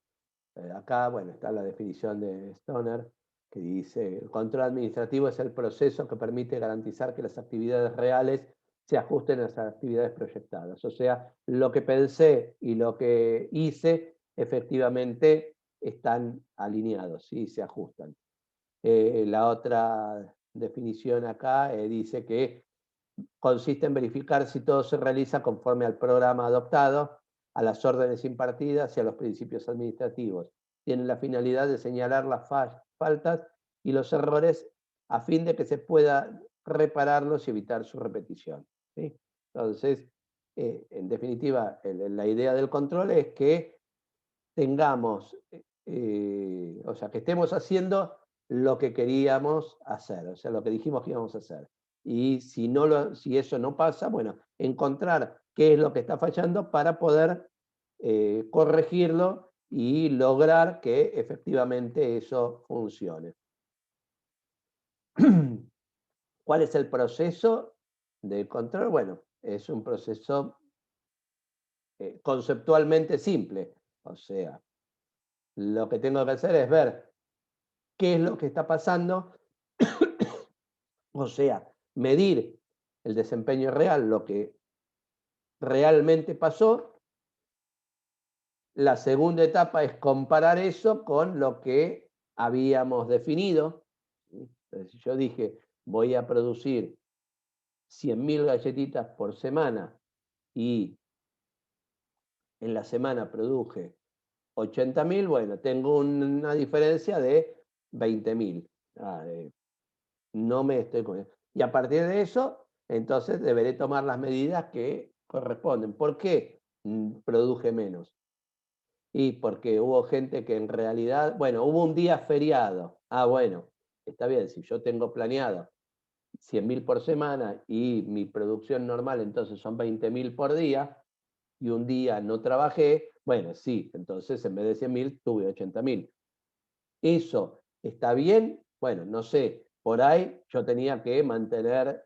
Acá, bueno, está la definición de Stoner, que dice, el control administrativo es el proceso que permite garantizar que las actividades reales se ajusten a las actividades proyectadas. O sea, lo que pensé y lo que hice efectivamente están alineados, ¿sí? Se ajustan. La otra definición acá dice que consiste en verificar si todo se realiza conforme al programa adoptado, a las órdenes impartidas y a los principios administrativos. Tiene la finalidad de señalar las faltas y los errores a fin de que se pueda repararlos y evitar su repetición, ¿sí? Entonces, en definitiva, la idea del control es que tengamos, o sea, que estemos haciendo lo que queríamos hacer, o sea, lo que dijimos que íbamos a hacer. Y si eso no pasa, bueno, encontrar qué es lo que está fallando para poder corregirlo y lograr que efectivamente eso funcione. ¿Cuál es el proceso de control? Bueno, es un proceso conceptualmente simple. O sea, lo que tengo que hacer es ver qué es lo que está pasando, o sea, medir el desempeño real, lo que realmente pasó. La segunda etapa es comparar eso con lo que habíamos definido. Entonces, si yo dije, voy a producir 100.000 galletitas por semana y en la semana produje 80.000, bueno, tengo una diferencia de 20.000. No me estoy comiendo. Y a partir de eso, entonces deberé tomar las medidas que corresponden. ¿Por qué produje menos? Y porque hubo gente que en realidad, bueno, hubo un día feriado. Bueno, está bien, si yo tengo planeado 100.000 por semana y mi producción normal entonces son 20.000 por día y un día no trabajé, bueno, sí, entonces en vez de 100.000 tuve 80.000. ¿Eso está bien? Bueno, no sé, por ahí yo tenía que mantener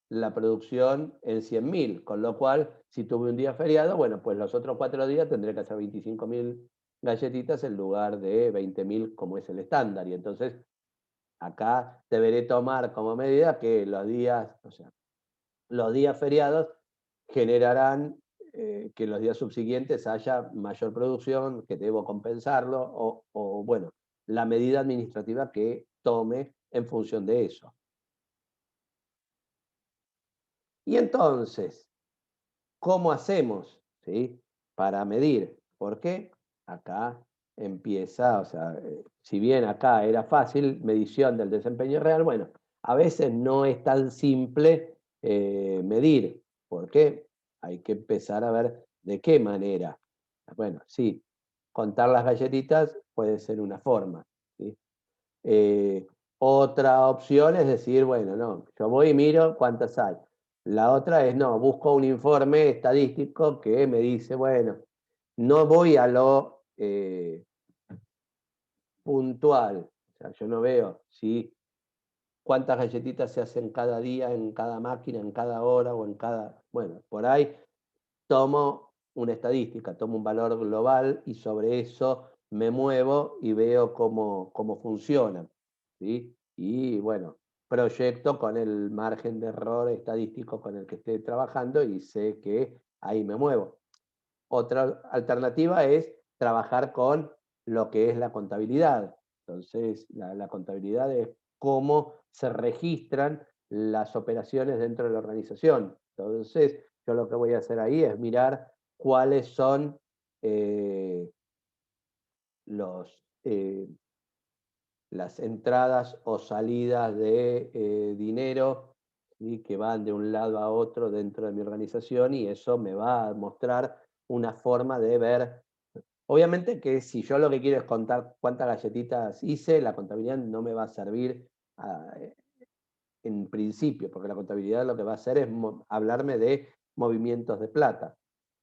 la producción en 100.000, con lo cual, si tuve un día feriado, bueno, pues los otros 4 días tendré que hacer 25.000 galletitas en lugar de 20.000 como es el estándar. Y entonces, acá deberé tomar como medida que los días, o sea, los días feriados generarán que los días subsiguientes haya mayor producción, que debo compensarlo, o bueno, la medida administrativa que tome en función de eso. Y entonces, ¿cómo hacemos? ¿Sí? Para medir. ¿Por qué? Acá empieza, o sea, si bien acá era fácil, medición del desempeño real, bueno, a veces no es tan simple medir. ¿Por qué? Hay que empezar a ver de qué manera. Bueno, sí, contar las galletitas puede ser una forma. ¿Sí? Otra opción es decir, bueno, no, yo voy y miro cuántas hay. La otra es, no, busco un informe estadístico que me dice, bueno, no voy a lo puntual. O sea, yo no veo si cuántas galletitas se hacen cada día, en cada máquina, en cada hora o en cada... Bueno, por ahí tomo una estadística, tomo un valor global y sobre eso me muevo y veo cómo funciona. ¿Sí? Y bueno, proyecto con el margen de error estadístico con el que esté trabajando y sé que ahí me muevo. Otra alternativa es trabajar con lo que es la contabilidad. Entonces, la contabilidad es cómo se registran las operaciones dentro de la organización. Entonces, yo lo que voy a hacer ahí es mirar cuáles son las entradas o salidas de dinero, ¿sí? Que van de un lado a otro dentro de mi organización y eso me va a mostrar una forma de ver. Obviamente que si yo lo que quiero es contar cuántas galletitas hice, la contabilidad no me va a servir en principio, porque la contabilidad lo que va a hacer es hablarme de movimientos de plata.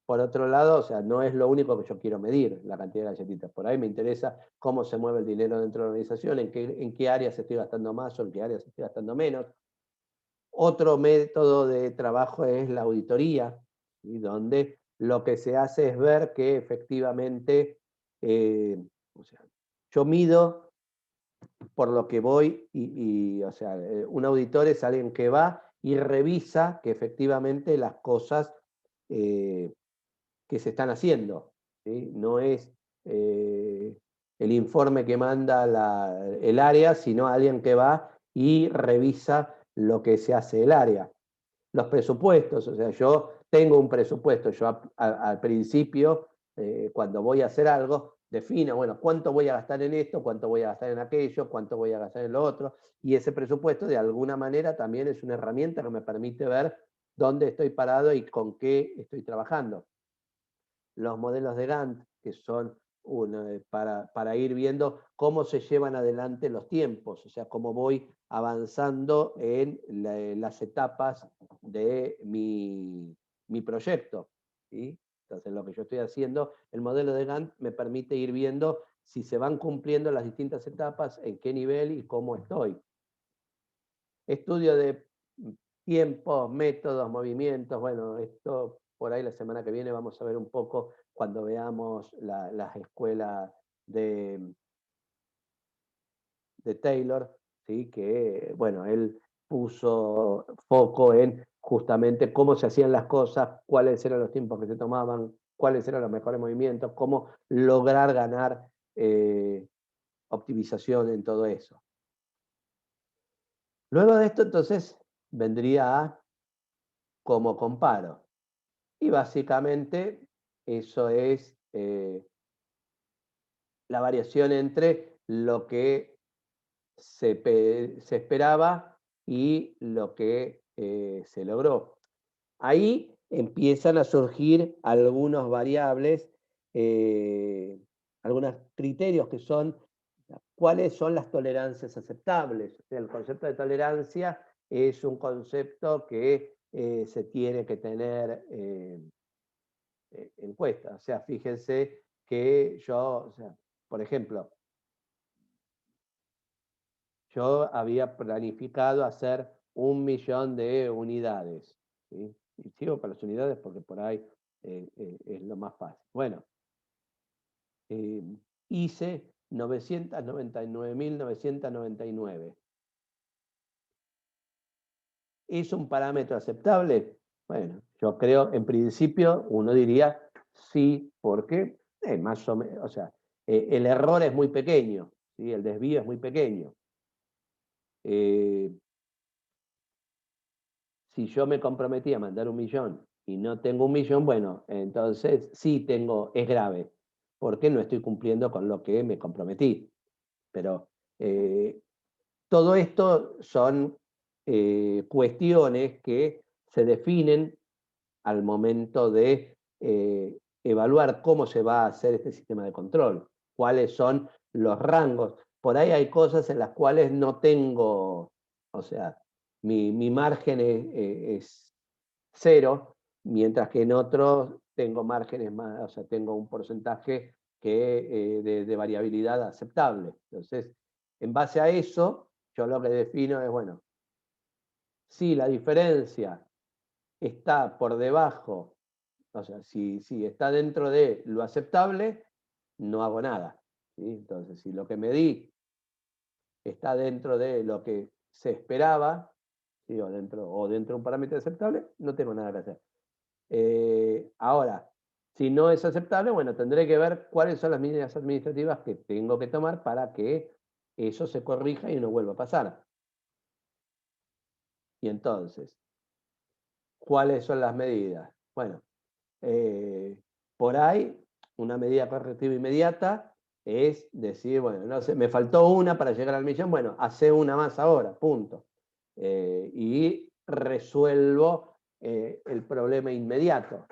Por otro lado, o sea, no es lo único que yo quiero medir, la cantidad de galletitas. Por ahí me interesa cómo se mueve el dinero dentro de la organización, en qué áreas estoy gastando más o en qué áreas estoy gastando menos. Otro método de trabajo es la auditoría, ¿sí? Donde lo que se hace es ver que efectivamente, o sea, yo mido por lo que voy o sea, un auditor es alguien que va y revisa que efectivamente las cosas que se están haciendo, ¿sí? No es el informe que manda el área, sino alguien que va y revisa lo que se hace el área. Los presupuestos, o sea, yo tengo un presupuesto, yo al principio, cuando voy a hacer algo, defino, bueno, cuánto voy a gastar en esto, cuánto voy a gastar en aquello, cuánto voy a gastar en lo otro, y ese presupuesto de alguna manera también es una herramienta que me permite ver dónde estoy parado y con qué estoy trabajando. Los modelos de Gantt, que son para ir viendo cómo se llevan adelante los tiempos, o sea, cómo voy avanzando en las etapas de mi proyecto. ¿Sí? Entonces, lo que yo estoy haciendo, el modelo de Gantt me permite ir viendo si se van cumpliendo las distintas etapas, en qué nivel y cómo estoy. Estudio de tiempos, métodos, movimientos, bueno, esto por ahí la semana que viene vamos a ver un poco cuando veamos las escuelas de Taylor, ¿sí? Que, bueno, él puso foco en justamente cómo se hacían las cosas, cuáles eran los tiempos que se tomaban, cuáles eran los mejores movimientos, cómo lograr ganar optimización en todo eso. Luego de esto, entonces, vendría a cómo comparo. Y básicamente eso es la variación entre lo que se esperaba y lo que se logró. Ahí empiezan a surgir algunas variables, algunos criterios que son cuáles son las tolerancias aceptables. O sea, el concepto de tolerancia es un concepto que se tiene que tener en cuenta. O sea, fíjense que yo, o sea, por ejemplo, yo había planificado hacer 1.000.000 de unidades. ¿Sí? Y sigo con las unidades porque por ahí es lo más fácil. Bueno, hice 999.999. ¿Es un parámetro aceptable? Bueno, yo creo, en principio, uno diría sí, porque más o menos, o sea, el error es muy pequeño, ¿sí? El desvío es muy pequeño. Si yo me comprometí a mandar 1.000.000 y no tengo 1.000.000, bueno, entonces sí es grave, porque no estoy cumpliendo con lo que me comprometí. Pero todo esto son cuestiones que se definen al momento de evaluar cómo se va a hacer este sistema de control, cuáles son los rangos. Por ahí hay cosas en las cuales no tengo, o sea, mi margen es 0, mientras que en otros tengo márgenes más, o sea, tengo un porcentaje de variabilidad aceptable. Entonces, en base a eso, yo lo que defino es, bueno, si la diferencia está por debajo, o sea, si está dentro de lo aceptable, no hago nada. ¿Sí? Entonces, si lo que me di está dentro de lo que se esperaba, ¿sí? o dentro de un parámetro aceptable, no tengo nada que hacer. Ahora, si no es aceptable, bueno, tendré que ver cuáles son las medidas administrativas que tengo que tomar para que eso se corrija y no vuelva a pasar. Y entonces, ¿cuáles son las medidas? Bueno, por ahí, una medida correctiva inmediata es decir, bueno, no sé, me faltó una para llegar al 1.000.000, bueno, hace una más ahora, punto. Y resuelvo el problema inmediato.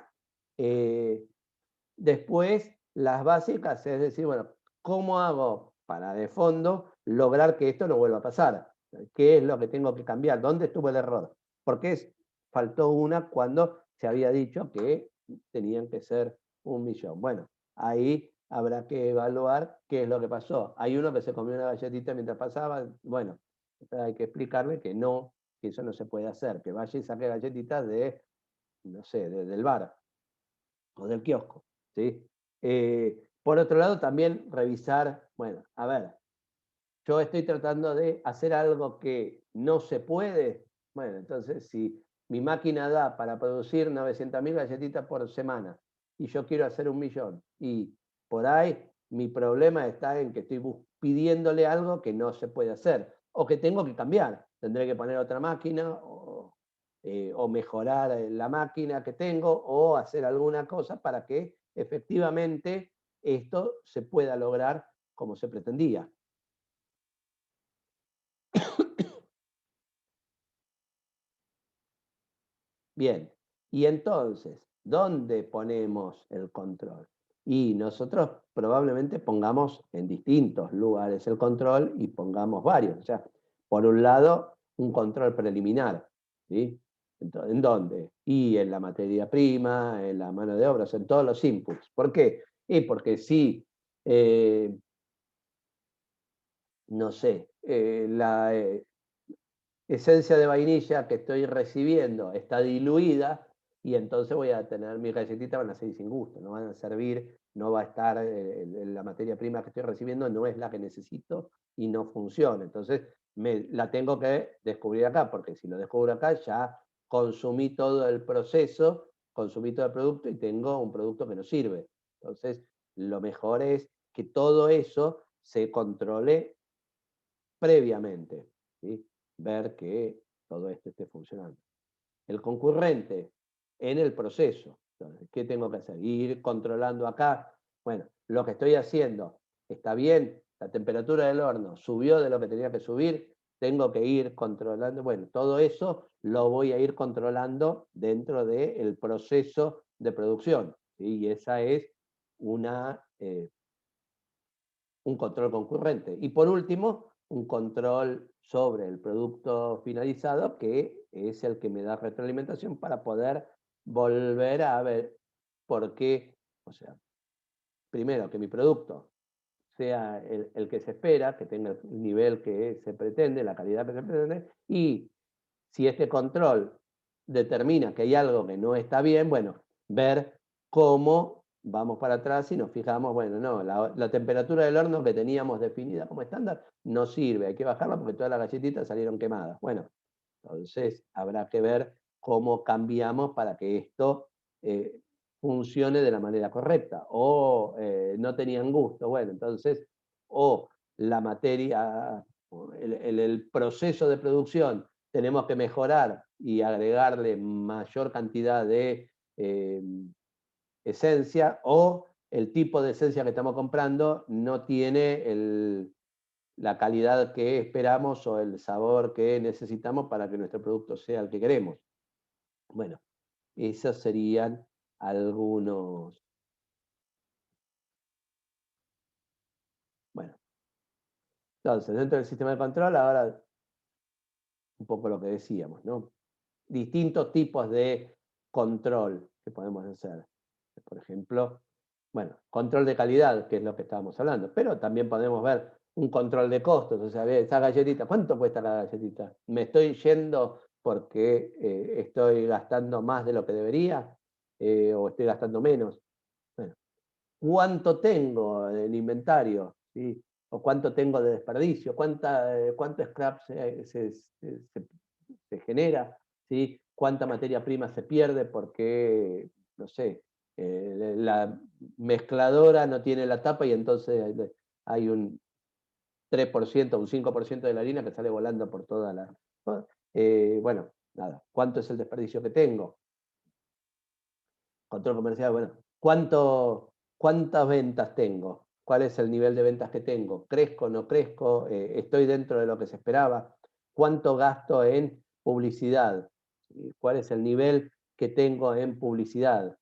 Después, las básicas, es decir, bueno, ¿cómo hago para de fondo lograr que esto no vuelva a pasar? ¿Qué es lo que tengo que cambiar? ¿Dónde estuvo el error? ¿Por qué faltó una cuando se había dicho que tenían que ser 1.000.000? Bueno, ahí habrá que evaluar qué es lo que pasó. Hay uno que se comió una galletita mientras pasaba, bueno, hay que explicarle que no, que eso no se puede hacer, que vaya y saque galletitas de, no sé, del bar o del kiosco. ¿Sí? Por otro lado, también revisar, bueno, a ver, yo estoy tratando de hacer algo que no se puede, bueno, entonces si mi máquina da para producir 900.000 galletitas por semana y yo quiero hacer 1.000.000 y por ahí mi problema está en que estoy pidiéndole algo que no se puede hacer o que tengo que cambiar, tendré que poner otra máquina o mejorar la máquina que tengo o hacer alguna cosa para que efectivamente esto se pueda lograr como se pretendía. Bien, y entonces, ¿dónde ponemos el control? Y nosotros probablemente pongamos en distintos lugares el control y pongamos varios. O sea, por un lado, un control preliminar. ¿Sí? ¿En dónde? Y en la materia prima, en la mano de obra, en todos los inputs. ¿Por qué? Y porque si, no sé, la esencia de vainilla que estoy recibiendo está diluida y entonces voy a tener mis galletitas, van a seguir sin gusto, no van a servir, no va a estar, la materia prima que estoy recibiendo no es la que necesito y no funciona. Entonces la tengo que descubrir acá, porque si lo descubro acá ya consumí todo el proceso, consumí todo el producto y tengo un producto que no sirve. Entonces lo mejor es que todo eso se controle previamente. ¿Sí? ver que todo esto esté funcionando. El concurrente en el proceso. Entonces, ¿qué tengo que hacer? Ir controlando acá. Bueno, lo que estoy haciendo está bien, la temperatura del horno subió de lo que tenía que subir, tengo que ir controlando. Bueno, todo eso lo voy a ir controlando dentro del proceso de producción, ¿sí? Y esa es un control concurrente. Y por último, un control sobre el producto finalizado, que es el que me da retroalimentación para poder volver a ver por qué, o sea, primero que mi producto sea el que se espera, que tenga el nivel que se pretende, la calidad que se pretende, y si este control determina que hay algo que no está bien, bueno, ver cómo vamos para atrás y nos fijamos, bueno, no, la temperatura del horno que teníamos definida como estándar no sirve, hay que bajarla porque todas las galletitas salieron quemadas. Bueno, entonces habrá que ver cómo cambiamos para que esto eh, funcione de la manera correcta, o no tenían gusto, bueno, entonces, o la materia, el proceso de producción tenemos que mejorar y agregarle mayor cantidad de esencia, o el tipo de esencia que estamos comprando no tiene la calidad que esperamos o el sabor que necesitamos para que nuestro producto sea el que queremos. Bueno, esos serían algunos. Bueno, entonces, dentro del sistema de control, ahora un poco lo que decíamos, ¿no? Distintos tipos de control que podemos hacer. Por ejemplo, bueno, control de calidad, que es lo que estábamos hablando, pero también podemos ver un control de costos, o sea, esa galletita, ¿cuánto cuesta la galletita? ¿Me estoy yendo porque estoy gastando más de lo que debería o estoy gastando menos? Bueno, ¿cuánto tengo en inventario? ¿Sí? ¿O cuánto tengo de desperdicio? ¿Cuánto scrap se genera? ¿Sí? ¿Cuánta materia prima se pierde porque, no sé, la mezcladora no tiene la tapa y entonces hay un 3%, un 5% de la harina que sale volando por toda la... bueno, nada, ¿cuánto es el desperdicio que tengo? Control comercial, bueno, ¿cuántas ventas tengo? ¿Cuál es el nivel de ventas que tengo? ¿Crezco, no crezco? ¿Estoy dentro de lo que se esperaba? ¿Cuánto gasto en publicidad? ¿Cuál es el nivel que tengo en publicidad?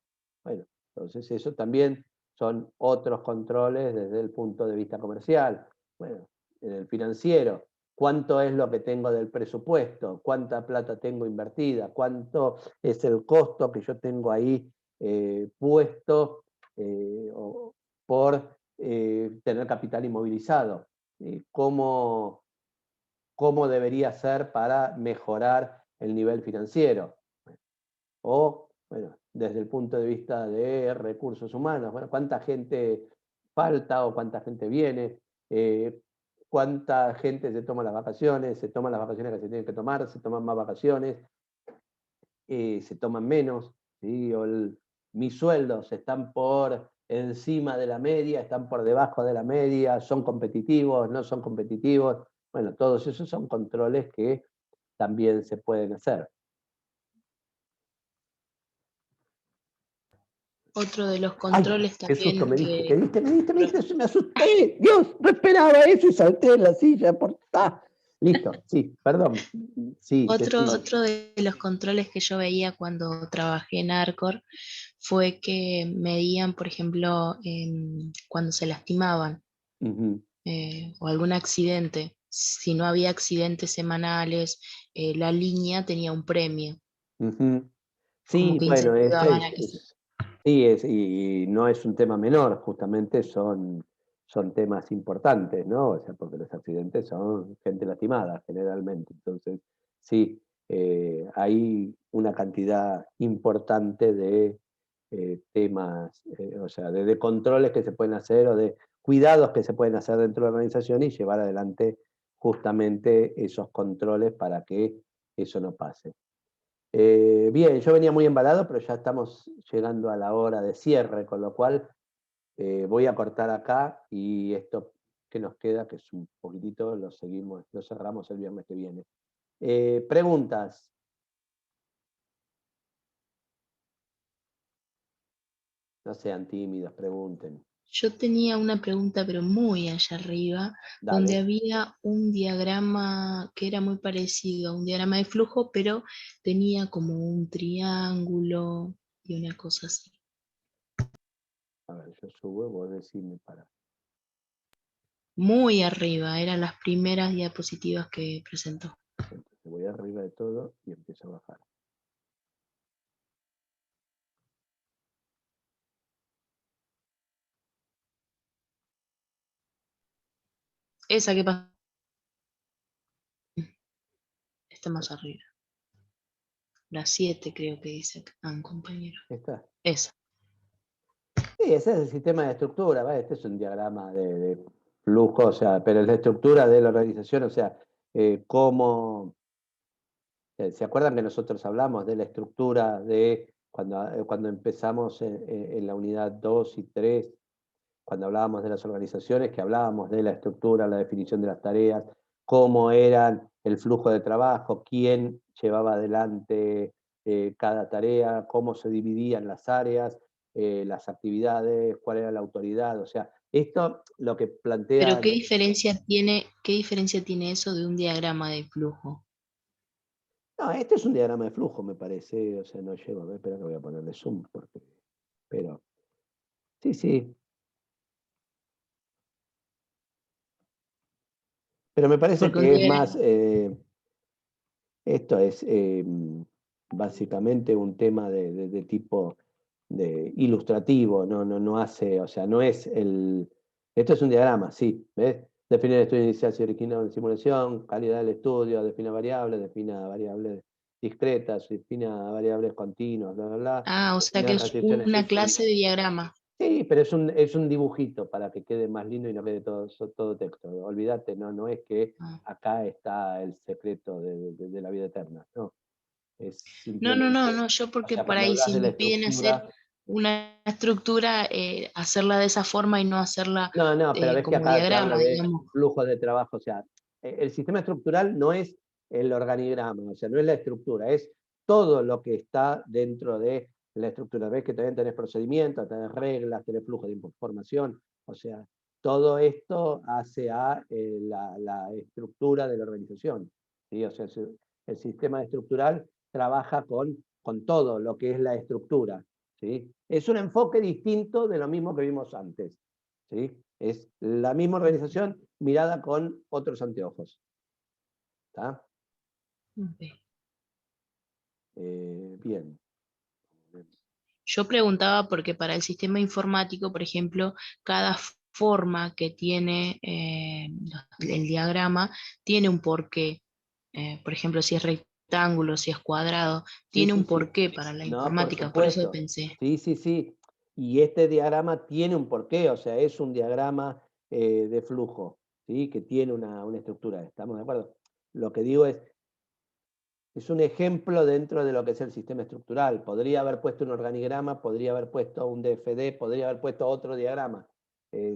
Bueno, entonces eso también son otros controles desde el punto de vista comercial. Bueno, en el financiero, ¿cuánto es lo que tengo del presupuesto? ¿Cuánta plata tengo invertida? ¿Cuánto es el costo que yo tengo ahí puesto por tener capital inmovilizado? ¿Cómo debería ser para mejorar el nivel financiero? O, bueno, desde el punto de vista de recursos humanos, bueno, ¿cuánta gente falta o cuánta gente viene? ¿Cuánta gente se toma las vacaciones? ¿Se toman las vacaciones que se tienen que tomar? ¿Se toman más vacaciones? ¿Se toman menos? ¿Sí? O mis sueldos están por encima de la media, están por debajo de la media, son competitivos, no son competitivos. Bueno, todos esos son controles que también se pueden hacer. Otro de los controles Qué susto también me diste, me asusté. Dios, no esperaba eso y salté en la silla. Listo, sí, perdón. Sí, Otro de los controles que yo veía cuando trabajé en Arcor fue que medían, por ejemplo, cuando se lastimaban o algún accidente. Si no había accidentes semanales, la línea tenía un premio. Como Sí, que bueno, incentivaban a que se... y no es un tema menor, justamente son temas importantes, ¿no? O sea, porque los accidentes son gente lastimada generalmente. Entonces, sí, hay una cantidad importante de temas, o sea, de controles que se pueden hacer o de cuidados que se pueden hacer dentro de la organización y llevar adelante justamente esos controles para que eso no pase. Bien, yo venía muy embalado, pero ya estamos llegando a la hora de cierre, con lo cual voy a cortar acá y esto que nos queda, que es un poquitito, lo cerramos el viernes que viene. Preguntas. No sean tímidos, pregunten. Yo tenía una pregunta, pero muy allá arriba, Dale. donde había un diagrama que era muy parecido a un diagrama de flujo, pero tenía como un triángulo y una cosa así. A ver, yo subo, vos decime para. Muy arriba, eran las primeras diapositivas que presentó. Entonces voy arriba de todo y empiezo a bajar. Esa que pasa. Está más arriba. La 7 creo que dice compañero. ¿Esta? Esa. Sí, ese es el sistema de estructura, ¿vale? Este es un diagrama de flujo, o sea, pero es la estructura de la organización, o sea, cómo... ¿Se acuerdan que nosotros hablamos de la estructura de cuando empezamos en la unidad 2 y 3, cuando hablábamos de las organizaciones, que hablábamos de la estructura, la definición de las tareas, cómo eran el flujo de trabajo, quién llevaba adelante cada tarea, cómo se dividían las áreas, las actividades, cuál era la autoridad, o sea, esto lo que plantea... Pero ¿qué diferencia tiene eso de un diagrama de flujo? No, este es un diagrama de flujo, me parece, o sea, no llego a ver, espera que voy a ponerle zoom, pero sí, sí. Pero me parece Porque un que es diagrama... más, esto es básicamente un tema de tipo de ilustrativo, no hace, o sea, no es el... Esto es un diagrama, sí, ¿ves? Define el estudio inicial y original de simulación, calidad del estudio, define variables discretas, defina variables continuas, bla, bla, bla. Ah, o sea que Define es restricciones una flexibles. clase de diagrama. Sí, pero es un dibujito para que quede más lindo y no quede todo texto. Olvídate, no es que Ah. acá está el secreto de la vida eterna, no. Es No, simplemente, yo o porque sea, por cuando ahí hablas si de la me piden hacer estructura, una estructura, hacerla de esa forma y no hacerla no, pero ves que como acá te habla diagrama, de digamos. flujos de trabajo, o sea, el sistema estructural no es el organigrama, o sea, no es la estructura, es todo lo que está dentro de la estructura. Ves que también tenés procedimientos, tenés reglas, tenés flujo de información, o sea, todo esto hace a la estructura de la organización, ¿sí? O sea, el sistema estructural trabaja con todo lo que es la estructura, ¿sí? Es un enfoque distinto de lo mismo que vimos antes, ¿sí? Es la misma organización mirada con otros anteojos. ¿Está? Ok. Bien. Yo preguntaba porque para el sistema informático, por ejemplo, cada forma que tiene el diagrama tiene un porqué. Por ejemplo, si es rectángulo, si es cuadrado, Sí, tiene sí, un sí. porqué para la No, por informática, por eso supuesto. pensé. Sí, sí, sí. Y este diagrama tiene un porqué, o sea, es un diagrama de flujo, ¿sí? Que tiene una estructura. ¿Estamos de acuerdo? Lo que digo es un ejemplo dentro de lo que es el sistema estructural. Podría haber puesto un organigrama, podría haber puesto un DFD, podría haber puesto otro diagrama.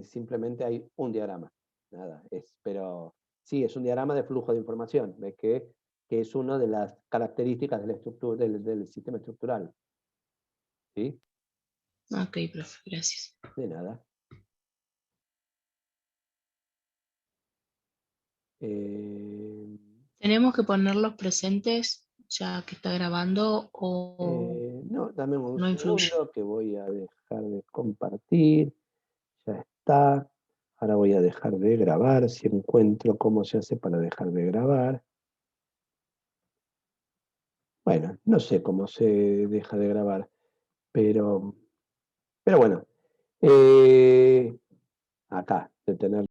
Simplemente hay un diagrama. Nada, pero sí, es un diagrama de flujo de información. ¿Ves que es una de las características de la estructura, del sistema estructural? ¿Sí? Ok, profe, gracias. De nada. ¿Tenemos que poner los presentes ya que está grabando o No, dame un no influye? segundo que voy a dejar de compartir. Ya está. Ahora voy a dejar de grabar, si encuentro cómo se hace para dejar de grabar. Bueno, no sé cómo se deja de grabar, pero bueno. Acá, detener.